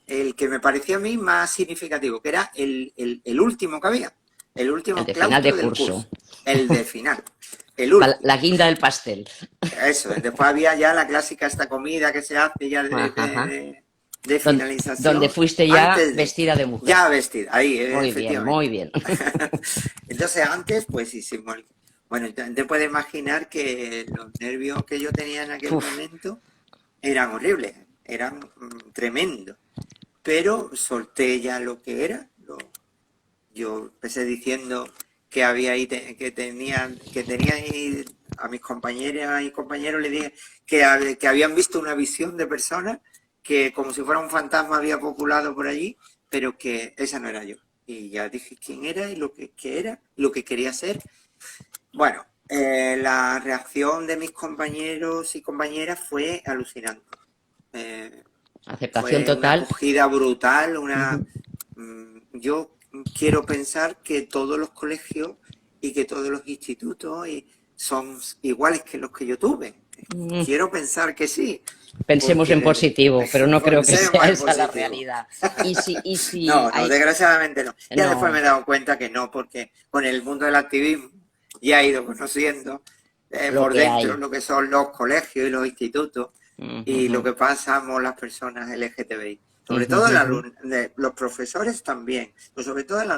el que me parecía a mí más significativo, que era el último que había, el El último de final de claustro del curso, curso, el de final, el la último. guinda del pastel. Eso, después había ya la clásica esta comida que se hace ya Ajá, ajá. de Donde finalización, fuiste ya antes de, vestida de mujer. ya vestida, ahí, Muy bien, muy efectivamente. bien. Entonces antes, pues hicimos, bueno, te puedes imaginar que los nervios que yo tenía en aquel Uf, momento eran horribles, eran tremendos, pero solté ya lo que era, yo empecé diciendo que había ahí, que tenía ahí a mis compañeras y compañeros, le dije que habían visto una visión de personas que como si fuera un fantasma había populado por allí, pero que esa no era yo. Y ya dije quién era y lo que era, lo que quería ser. Bueno, la reacción de mis compañeros y compañeras fue alucinante. Eh, aceptación Fue una total. acogida brutal, Ujú. yo quiero pensar que todos los colegios y que todos los institutos son iguales que los que yo tuve. Mm, Quiero pensar que sí, Pensemos en porque positivo, pero no creo que pensemos sea en esa la positivo. realidad. Y si No, no, hay... desgraciadamente no. Ya después me No, he dado cuenta que no, porque con el mundo del activismo ya he ido conociendo lo por que dentro hay. lo que son los colegios y los institutos y lo Ujú, que pasamos las personas LGTBI. Sobre ujú, todo ujú. los profesores también, pero sobre todo el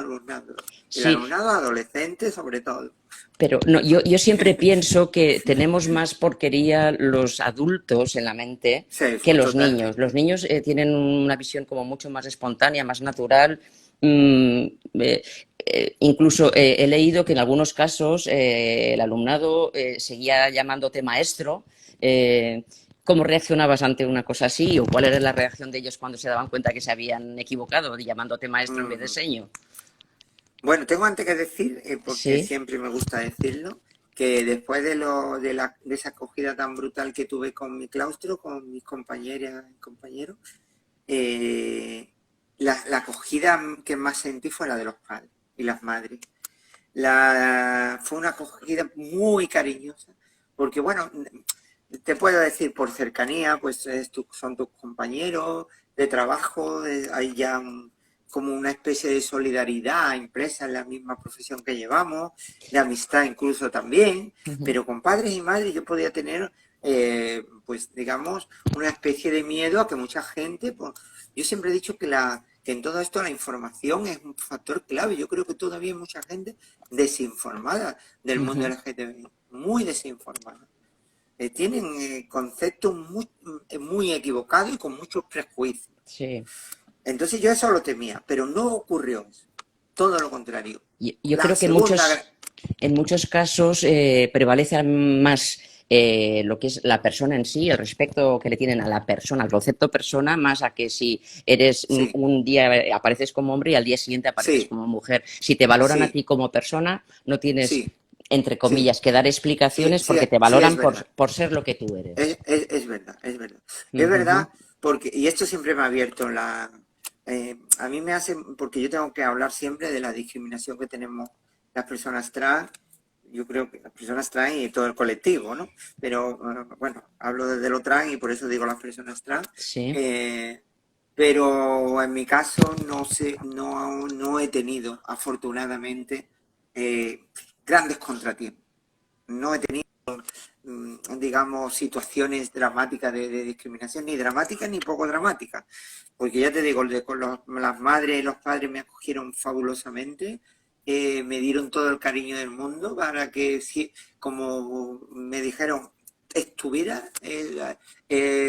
Sí, alumnado adolescente sobre todo. pero no, yo siempre pienso que tenemos más porquería los adultos en la mente Sí, que los niños. totalmente. Los niños tienen una visión como mucho más espontánea, más natural. Mm, eh, Incluso he leído que en algunos casos el alumnado seguía llamándote maestro. Eh, ¿Cómo reaccionabas ante una cosa así? ¿O cuál era la reacción de ellos cuando se daban cuenta que se habían equivocado, llamándote maestro en vez de Ujú. seño? Bueno, tengo antes que decir, porque Sí, siempre me gusta decirlo, que después de esa acogida tan brutal que tuve con mi claustro, con mis compañeras y compañeros, eh, la acogida que más sentí fue la de los padres y las madres. Fue una acogida muy cariñosa, porque bueno, te puedo decir por cercanía, pues son tus compañeros de trabajo, hay ya como una especie de solidaridad impresa en la misma profesión que llevamos, de amistad incluso también, ujú, pero con padres y madres yo podía tener, pues digamos, una especie de miedo a que mucha gente, pues, yo siempre he dicho que en todo esto la información es un factor clave. Yo creo que todavía hay mucha gente desinformada del mundo ujú. LGTBI, muy desinformada. Tienen conceptos muy equivocados y con muchos prejuicios. Sí. Entonces yo eso lo temía, pero no ocurrió eso. Todo lo contrario. Yo La creo que segunda, en muchos casos prevalece más lo que es la persona en sí, el respeto que le tienen a la persona, al concepto persona, más a que si eres sí, un día apareces como hombre y al día siguiente apareces sí, como mujer. Si te valoran a sí, ti como persona, no tienes, sí, entre sí, comillas, que dar sí, explicaciones sí, porque te sí, valoran es verdad. por ser lo que tú eres. Es verdad, es verdad. Es Ujú, ujú. verdad porque, y esto siempre me ha abierto a mí me hace, porque yo tengo que hablar siempre de la discriminación que tenemos las personas trans, yo creo que las personas trans y todo el colectivo, ¿no? Pero bueno, hablo desde lo trans y por eso digo las personas trans. Sí. Eh, pero en mi caso no he tenido, afortunadamente, grandes contratiempos. No he tenido, digamos, situaciones dramáticas de discriminación, ni dramáticas ni poco dramáticas. Porque ya te digo, las madres y los padres me acogieron fabulosamente, me dieron todo el cariño del mundo para que, como me dijeron, estuviera,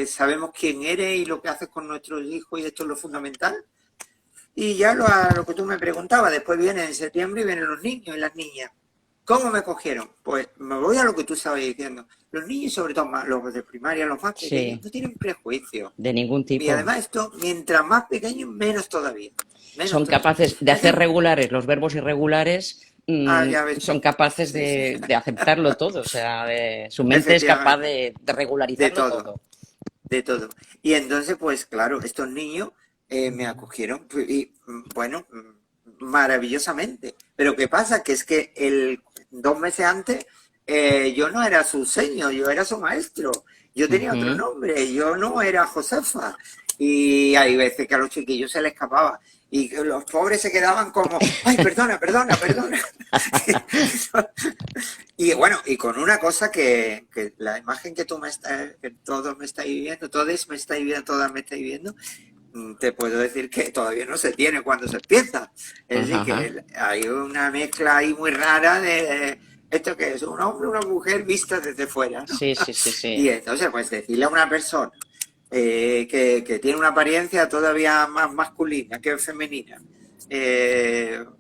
sabemos quién eres y lo que haces con nuestros hijos y esto es lo fundamental. Y ya a lo que tú me preguntabas, después viene en septiembre y vienen los niños y las niñas. ¿Cómo me cogieron? Pues me voy a lo que tú estabas diciendo. Los niños, sobre todo los de primaria, los más pequeños, Sí, no tienen prejuicios. de ningún Y tipo. además esto, mientras más pequeños, menos todavía. Menos Son todavía. capaces de hacer Entonces, regulares los verbos irregulares, ya ves son tú. capaces Sí, sí. de aceptarlo todo. O sea, su mente es capaz Efectivamente. de De regularizarlo todo. todo. De todo. Y entonces, pues claro, estos niños me acogieron y bueno, maravillosamente. Pero ¿qué pasa? Que es que 2 meses antes yo no era su seño, yo era su maestro. Yo tenía otro Ujú. nombre, yo no era Josefa. Y hay veces que a los chiquillos se les escapaba. Y que los pobres se quedaban como, ay, perdona, perdona, perdona. Y bueno, y con una cosa que la imagen que que todos me estáis viendo, todos me estáis viendo, todas me estáis viendo, te puedo decir que todavía no se tiene cuando se empieza. Es Ajá, decir, ajá. que hay una mezcla ahí muy rara de esto que es un hombre, una mujer vista desde fuera, ¿no? Sí, sí, sí, Y sí. entonces, pues decirle a una persona que tiene una apariencia todavía más masculina que femenina,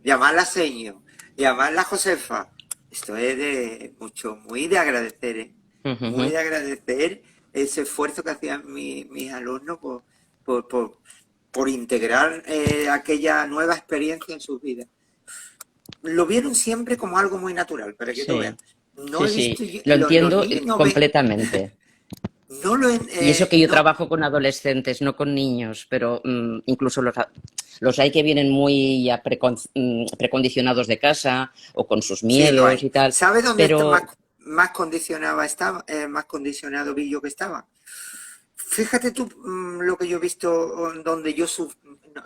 llamarla seño, llamarla Josefa, esto es muy de agradecer, ¿eh? Ujú, Muy ujú. de agradecer ese esfuerzo que hacían mis alumnos por, por, por integrar aquella nueva experiencia en sus vidas. Lo vieron siempre como algo muy natural, para que tú veas. Sí, No sí, he sí. visto, Lo los entiendo niños no ven, completamente. no lo, Y eso que yo no, trabajo con adolescentes, no con niños, pero incluso los hay que vienen muy ya precondicionados de casa o con sus sí, lo miedos hay. y tal, ¿Sabes dónde está pero más condicionado estaba, más condicionado vi yo que estaba? Fíjate tú lo que yo he visto, donde yo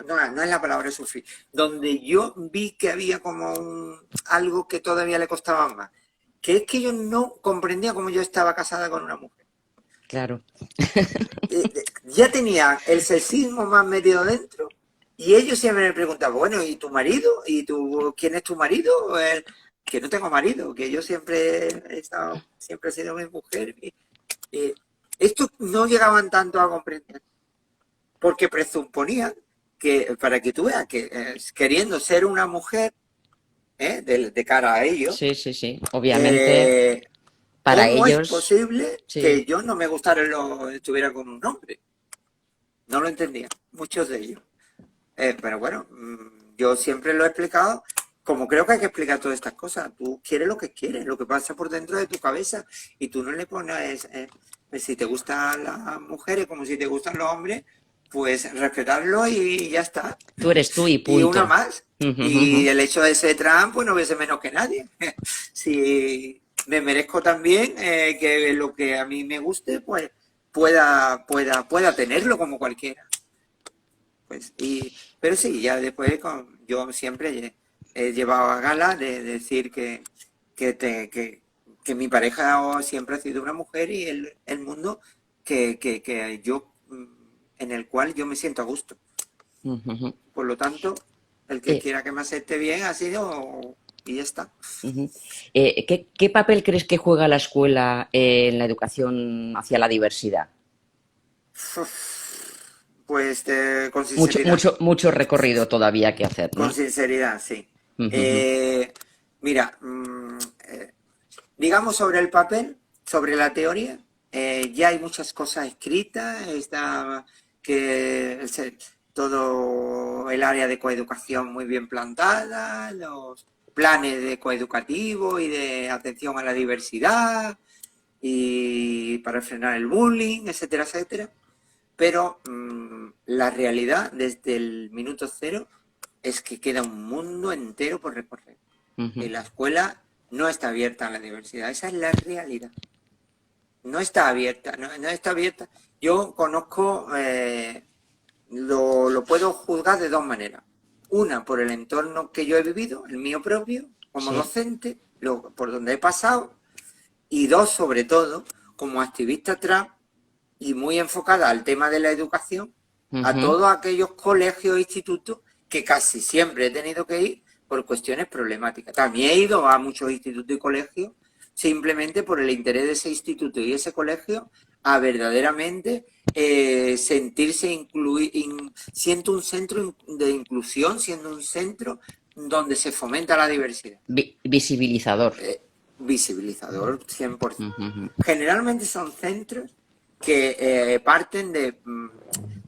no es la palabra sufrir, donde yo vi que había como algo que todavía le costaba más, que es que yo no comprendía cómo yo estaba casada con una mujer. claro, Ya tenía el sexismo más metido dentro y ellos siempre me preguntaban, bueno, ¿y tu marido? ¿Y tú, quién es tu marido? Que no tengo marido, que yo siempre he sido mi mujer. Y estos no llegaban tanto a comprender, porque presuponían que, para que tú veas, que queriendo ser una mujer, de cara a ellos, sí, sí, sí. Obviamente eh, para ¿cómo es ellos, posible sí. que yo no me estuviera con un hombre? No lo entendían, muchos de ellos. Pero bueno, yo siempre lo he explicado, como creo que hay que explicar todas estas cosas. Tú quieres lo que quieres, lo que pasa por dentro de tu cabeza, y tú no le pones, si te gustan las mujeres como si te gustan los hombres, pues respetarlo y ya está. Tú eres tú y Y una punto. más. Ujú, Y ujú. el hecho de ser trans, pues no hubiese menos que nadie. Si me merezco también que lo que a mí me guste, pues pueda tenerlo como cualquiera. Pues, pero sí, ya después yo siempre he llevado a gala de decir que, te- que, que mi pareja siempre ha sido una mujer y el mundo que yo, en el cual yo me siento a gusto. Ujú, ujú. Por lo tanto, el que Eh, quiera que me acepte bien ha sido y ya está. Ujú. ¿Qué papel crees que juega la escuela en la educación hacia la diversidad? Pues con Mucho, sinceridad. mucho, mucho recorrido todavía que hacer, Con ¿no? sinceridad, sí. Ujú, ujú. Eh, mira, digamos sobre el papel, sobre la teoría, ya hay muchas cosas escritas, está que todo el área de coeducación muy bien plantada, los planes de coeducativo y de atención a la diversidad y para frenar el bullying, etcétera, etcétera. Pero la realidad desde el minuto cero es que queda un mundo entero por recorrer. Y Ujú. la escuela no está abierta a la diversidad, esa es la realidad. No está abierta, no está abierta. Yo conozco, lo puedo juzgar de dos maneras. Una, por el entorno que yo he vivido, el mío propio, como Sí. docente, por donde he pasado, y dos, sobre todo, como activista trans y muy enfocada al tema de la educación, a Ujú. todos aquellos colegios e institutos que casi siempre he tenido que ir por cuestiones problemáticas. También he ido a muchos institutos y colegios simplemente por el interés de ese instituto y ese colegio a verdaderamente sentirse siendo un centro de inclusión, siendo un centro donde se fomenta la diversidad. Visibilizador. Visibilizador 100%. Ujú, ujú. Generalmente son centros que parten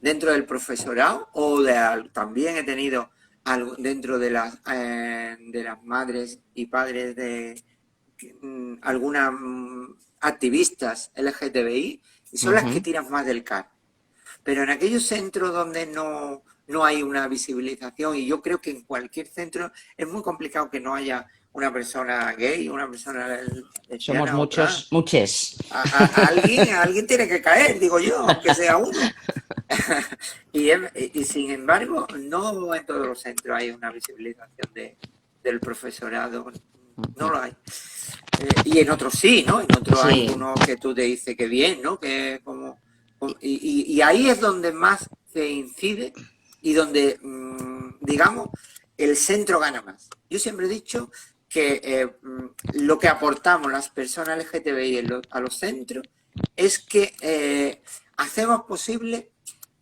dentro del profesorado o también he tenido dentro de las madres y padres de algunas activistas LGTBI y son las que Ujú. tiran más del carro. Pero en aquellos centros donde no hay una visibilización, y yo creo que en cualquier centro es muy complicado que no haya una persona gay, una persona Somos lesbiana o trans. muchos, muches. Alguien tiene que caer, digo yo, aunque sea uno. y sin embargo, no en todos los centros hay una visibilización del profesorado, no Ujú. lo hay. Y en otros sí, ¿no? En otros hay Sí. unos que tú te dices que bien, ¿no? Que y ahí es donde más se incide y donde, digamos, el centro gana más. Yo siempre he dicho que lo que aportamos las personas LGTBI a los centros es que hacemos posible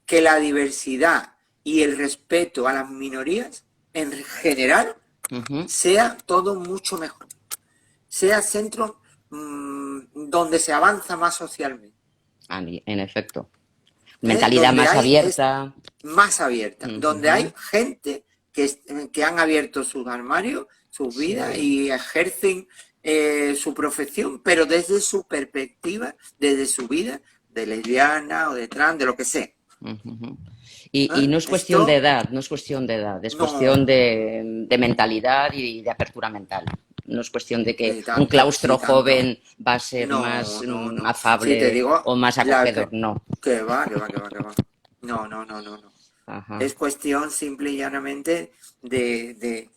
que la diversidad y el respeto a las minorías en general Ujú. sea todo mucho mejor, sea centro donde se avanza más socialmente, En efecto. Mentalidad donde más hay abierta. más abierta, donde Ujú. hay gente que han abierto sus armarios, sus vidas Sí. y ejercen su profesión, pero desde su perspectiva, desde su vida de lesbiana o de trans, de lo que sea. Ujú. Y no es cuestión de Esto edad, no es cuestión de edad, es cuestión no, de mentalidad y de apertura mental. No es cuestión de que y un tanto, claustro y tanto. joven va a ser más No, no, no. Si te afable digo, o más la acogedor, no. que va, que va, que va, que va. No, no, no, no, no. Ajá. Es cuestión simple y llanamente de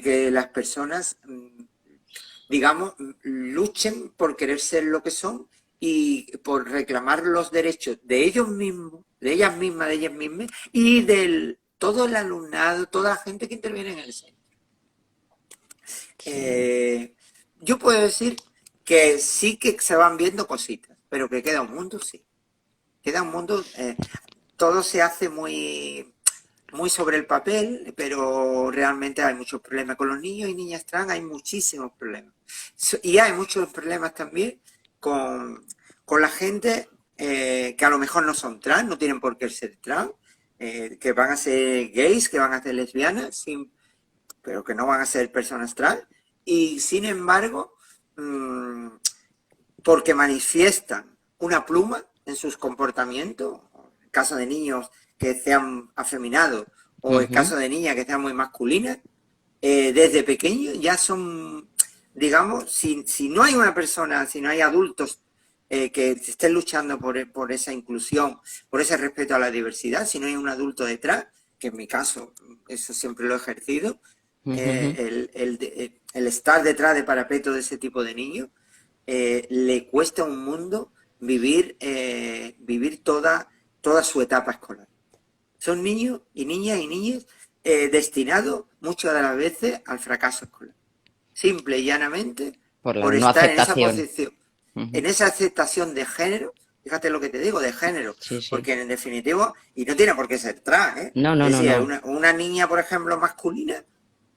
que las personas, digamos, luchen por querer ser lo que son y por reclamar los derechos de ellos mismos, de ellas mismas y de todo el alumnado, toda la gente que interviene en el centro. Sí. Eh, yo puedo decir que sí que se van viendo cositas, pero que queda un mundo, sí. Queda un mundo, todo se hace muy sobre el papel, pero realmente hay muchos problemas con los niños y niñas trans, hay muchísimos problemas. Y hay muchos problemas también con, con la gente que a lo mejor no son trans, no tienen por qué ser trans, que van a ser gays, que van a ser lesbianas, pero que no van a ser personas trans. Y sin embargo, porque manifiestan una pluma en sus comportamientos, en caso de niños que sean afeminados o en Ujú. caso de niñas que sean muy masculinas, desde pequeños ya son, digamos, si no hay una persona, si no hay adultos que estén luchando por esa inclusión, por ese respeto a la diversidad, si no hay un adulto detrás, que en mi caso eso siempre lo he ejercido, Ujú. el estar detrás de parapeto de ese tipo de niños, le cuesta un mundo vivir toda su etapa escolar. Son niños y niñas y niñas destinados muchas de las veces al fracaso escolar. Simple y llanamente Por la por no estar en esa aceptación. posición, Ujú. en esa aceptación de género, fíjate lo que te digo, de género, Sí, sí. porque en definitivo, y no tiene por qué ser trans, ¿eh? No, no, Es no, decir, no. una niña, por ejemplo, masculina,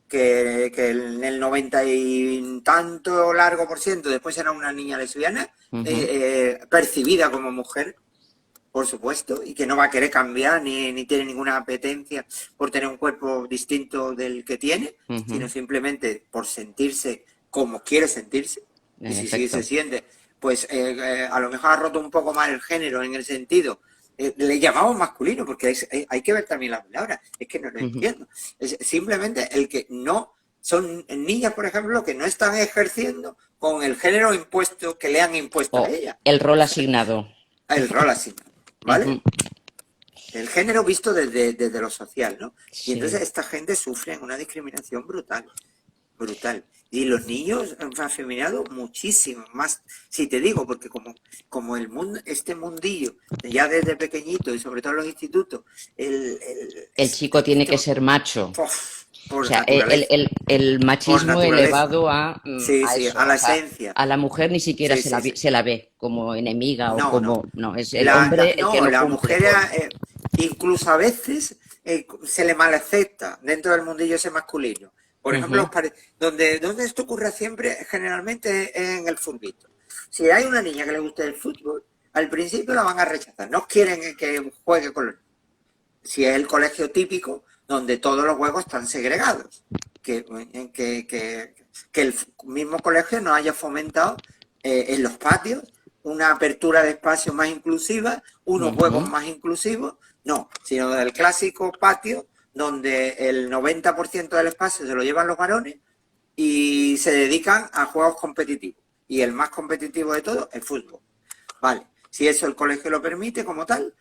que en el 90 y tanto largo por ciento después era una niña lesbiana, Ujú. percibida como mujer, por supuesto, y que no va a querer cambiar ni tiene ninguna apetencia por tener un cuerpo distinto del que tiene, Ujú. sino simplemente por sentirse como quiere sentirse. Y En si sí se efecto. siente, pues a lo mejor ha roto un poco más el género en el sentido. Le llamamos masculino porque hay que ver también la palabra. Es que no lo Ujú. entiendo. Es simplemente el que no. Son niñas, por ejemplo, que no están ejerciendo con el género impuesto que le han impuesto a O ella. el rol asignado. El rol así, ¿vale? Ujú. El género visto desde lo social, ¿no? Y entonces Sí. esta gente sufre una discriminación brutal. brutal. Y los niños afeminados muchísimo más, si te digo, porque como el mundo, este mundillo, ya desde pequeñito y sobre todo en los institutos, El chico tiene este, que ser macho. O por sea, el, naturaleza, el- el por machismo naturaleza. elevado a, Sí, a sí, eso. a O la sea, esencia. a la mujer ni siquiera Sí, sí, sí. se la ve como enemiga o No, no. como... No, es el hombre el que No, no la cumple mujer con... incluso a veces se le malacepta dentro del mundillo ese masculino. Por ejemplo, Ujú, donde esto ocurre siempre, generalmente en el futbito. Si hay una niña que le gusta el fútbol, al principio la van a rechazar. No quieren que juegue con los... Si es el colegio típico, donde todos los juegos están segregados. Que, que el mismo colegio no haya fomentado en los patios una apertura de espacios más inclusiva, unos juegos ujú. más inclusivos, no, sino del clásico patio donde el 90% del espacio se lo llevan los varones y se dedican a juegos competitivos. Y el más competitivo de todos, el fútbol. Vale, si eso el colegio lo permite como tal,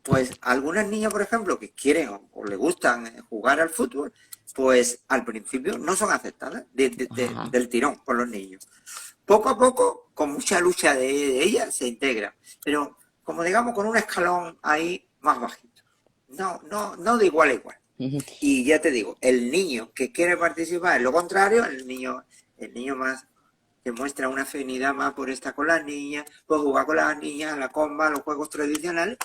pues algunas niñas, por ejemplo, que quieren o le gustan jugar al fútbol, pues al principio no son aceptadas Ajá. del tirón por los niños. Poco a poco, con mucha lucha de ellas, se integra. Pero, como digamos, con un escalón ahí más bajito. No de igual a igual. Ujú. Y ya te digo, el niño que quiere participar es lo contrario, el niño más que muestra una afinidad más por estar con las niñas, por jugar con las niñas, la comba, los juegos tradicionales.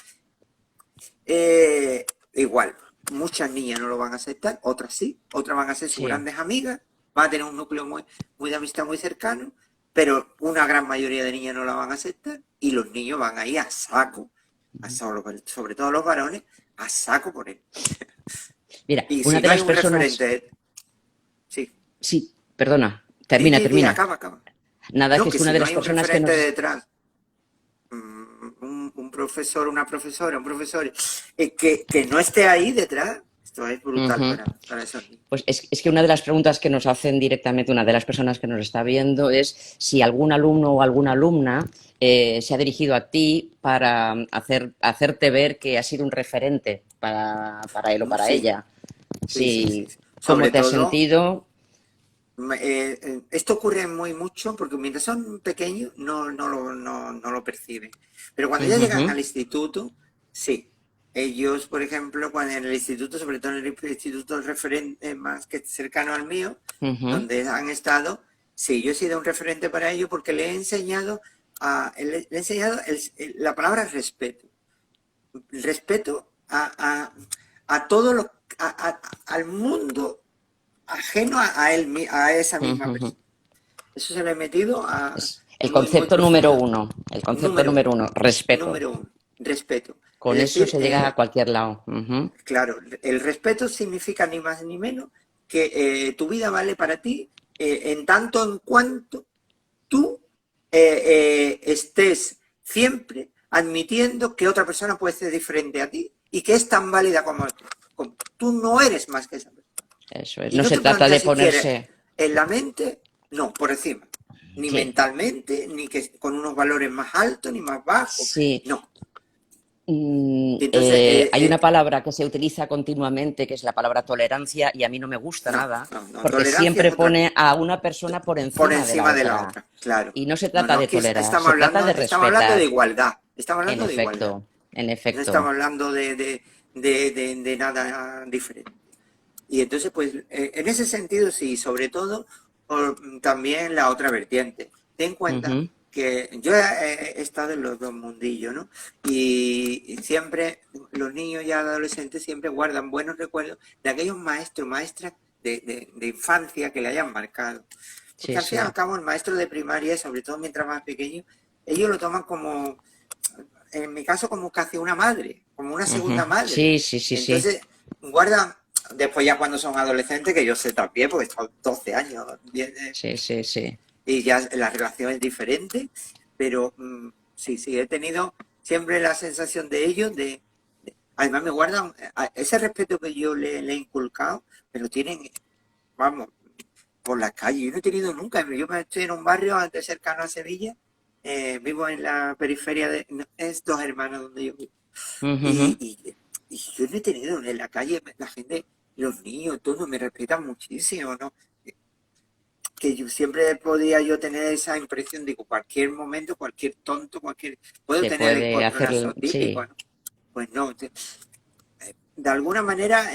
Igual, muchas niñas no lo van a aceptar, otras sí, otras van a ser sus Sí. grandes amigas, van a tener un núcleo muy de amistad muy cercano, pero una gran mayoría de niñas no la van a aceptar y los niños van a ir a saco, sobre todo los varones, a saco por él. Mira, Y una si de no hay las un personas... referente, sí, Sí, perdona, termina. acaba. Nada, que No, es que que una si de no las hay un personas que referente nos... detrás, un profesor, una profesora, un profesor, que no esté ahí detrás, esto es brutal Ujú. para esos niños. Pues es que una de las preguntas que nos hacen directamente una de las personas que nos está viendo es si algún alumno o alguna alumna se ha dirigido a ti para hacerte ver que has sido un referente para él o para Sí, ella. sí. Si, ¿cómo Sobre te has todo, sentido? esto ocurre muy mucho porque mientras son pequeños no lo perciben. Pero cuando ya llegan Ujú, al instituto, sí. Ellos, por ejemplo, cuando en el instituto, sobre todo en el instituto referente más que cercano al mío, ujú. donde han estado, sí, yo he sido un referente para ellos porque le he enseñado, le he enseñado la palabra respeto. Respeto a todo al mundo ajeno a él, a esa misma Ujú. persona. Eso se le he metido Es el muy concepto número profundo. uno, el concepto Número número uno, uno, respeto. número uno, respeto. Es Con eso decir, se llega a cualquier lado. Ujú. claro, el respeto significa ni más ni menos que tu vida vale para ti en tanto en cuanto tú estés siempre admitiendo que otra persona puede ser diferente a ti y que es tan válida como tú. Tú no eres más que esa persona. Eso es. Y No no se te trata de planteas si quieres ponerse... en la mente, no, por encima. Ni Sí, mentalmente, ni que con unos valores más altos, ni más bajos. sí. No. Y entonces, Hay una palabra que se utiliza continuamente, que es la palabra tolerancia, y a mí no me gusta nada, no. porque Tolerancia es siempre otra pone cosa. a una persona por Por encima de la encima de la otra. otra, claro. Y no se No, trata de aquí tolerar, se trata de estamos hablando de respetar. igualdad. Estamos En hablando de igualdad. efecto, en No estamos efecto. hablando de nada diferente. Y entonces, pues, en ese sentido, sí, sobre todo, también la otra vertiente. Ten en cuenta Ujú, que yo he estado en los dos mundillos, ¿no? Y siempre los niños y adolescentes siempre guardan buenos recuerdos de aquellos maestros, maestras de infancia que le hayan marcado. Porque sí, al fin y al sí. cabo el maestro de primaria, sobre todo mientras más pequeño, ellos lo toman como, en mi caso, como casi una madre, como una Ujú. segunda madre. Sí, sí, sí, sí. Entonces, guardan, después ya cuando son adolescentes, que yo sé también, porque he estado 12 años, Sí, sí, sí. y ya la relación es diferente, pero sí, he tenido siempre la sensación de ellos, además me guardan ese respeto que yo le he inculcado, pero tienen, vamos, por la calle. Yo no he tenido nunca, yo estoy en un barrio antes cercano a Sevilla, vivo en la periferia es Dos Hermanos donde yo vivo. Ujú, ujú. Y yo no he tenido en la calle, la gente, los niños, todos me respetan muchísimo, ¿no? siempre podía yo tener esa impresión de que cualquier momento, cualquier tonto, puedo Se tener el puede hacer, encontronazo típico, sí. ¿no? Pues no, de alguna manera,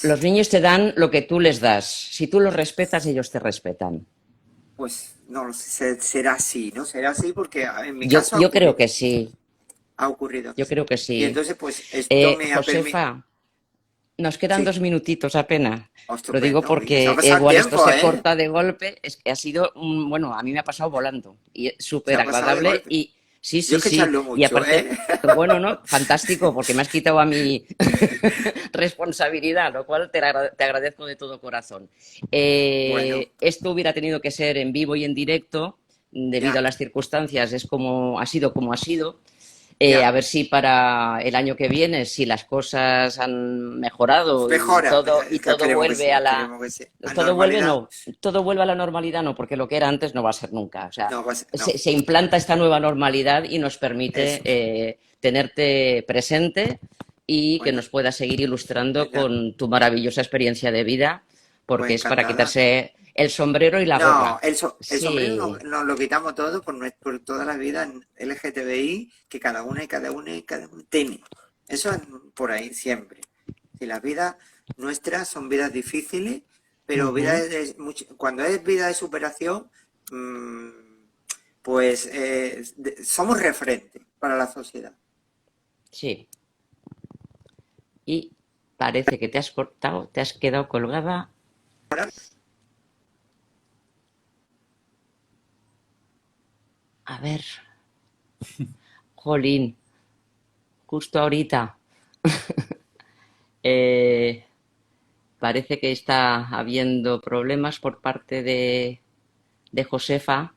Los niños te dan lo que tú les das. Si tú los respetas, ellos te respetan. pues no lo sé, será así, ¿no? Será así porque en mi Yo, caso yo creo que sí, ha ocurrido yo así. creo que Y sí. entonces, pues esto me ha permitido, Josefa, nos quedan sí, 2 minutitos apenas. oh, Lo digo estupendo, y se ha porque pasado el igual esto tiempo, se ¿eh? corta de golpe. Es que ha sido, bueno, a mí me ha pasado volando y es Se súper ha pasado de agradable golpe. y sí, Yo sí, es que sí. charlo Y mucho, aparte, ¿eh? bueno, ¿no? Fantástico, porque me has quitado a mi responsabilidad, lo cual te agradezco de todo corazón. Bueno, Esto hubiera tenido que ser en vivo y en directo, debido a ya, las circunstancias, ha sido como ha sido. A ya. ver si para el año que viene, si las cosas han mejorado Mejora, y que todo esperemos que vuelve sí, a la, esperemos que sí. A todo vuelve, normalidad, no, todo vuelve a la normalidad, no, porque lo que era antes no va a ser nunca. O sea, no, no, se implanta esta nueva normalidad y nos permite eso. tenerte presente y que Bueno, nos puedas seguir ilustrando pues ya, con tu maravillosa experiencia de vida, pues porque es para encantada. quitarse el sombrero y la No, gorra. el sombrero Sí, nos lo quitamos todo por toda la vida LGTBI que cada uno tiene. Eso es por ahí siempre. Si las vidas nuestras son vidas difíciles, pero ujú, cuando es vida de superación, mm, pues somos referentes para la sociedad. sí. Y parece que te has cortado, te has quedado colgada. A ver, jolín, justo ahorita. Eh, Parece que está habiendo problemas por parte de Josefa.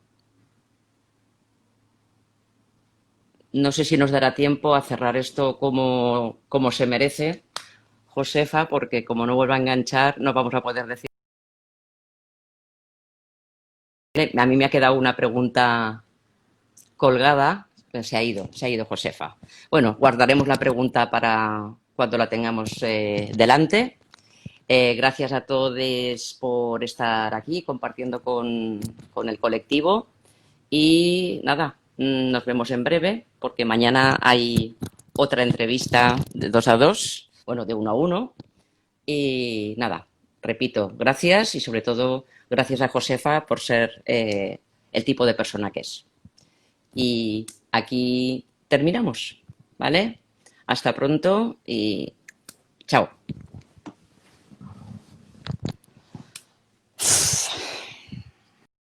No sé si nos dará tiempo a cerrar esto como se merece, Josefa, porque como no vuelva a enganchar, no vamos a poder decir. A mí me ha quedado una pregunta colgada. Se ha ido Josefa. Bueno, guardaremos la pregunta para cuando la tengamos delante. Gracias a todos por estar aquí compartiendo con el colectivo y nada, nos vemos en breve porque mañana hay otra entrevista de 2 a 2, bueno, de 1 a 1 y nada, repito, gracias y sobre todo gracias a Josefa por ser el tipo de persona que es. Y aquí terminamos, ¿vale? Hasta pronto y chao.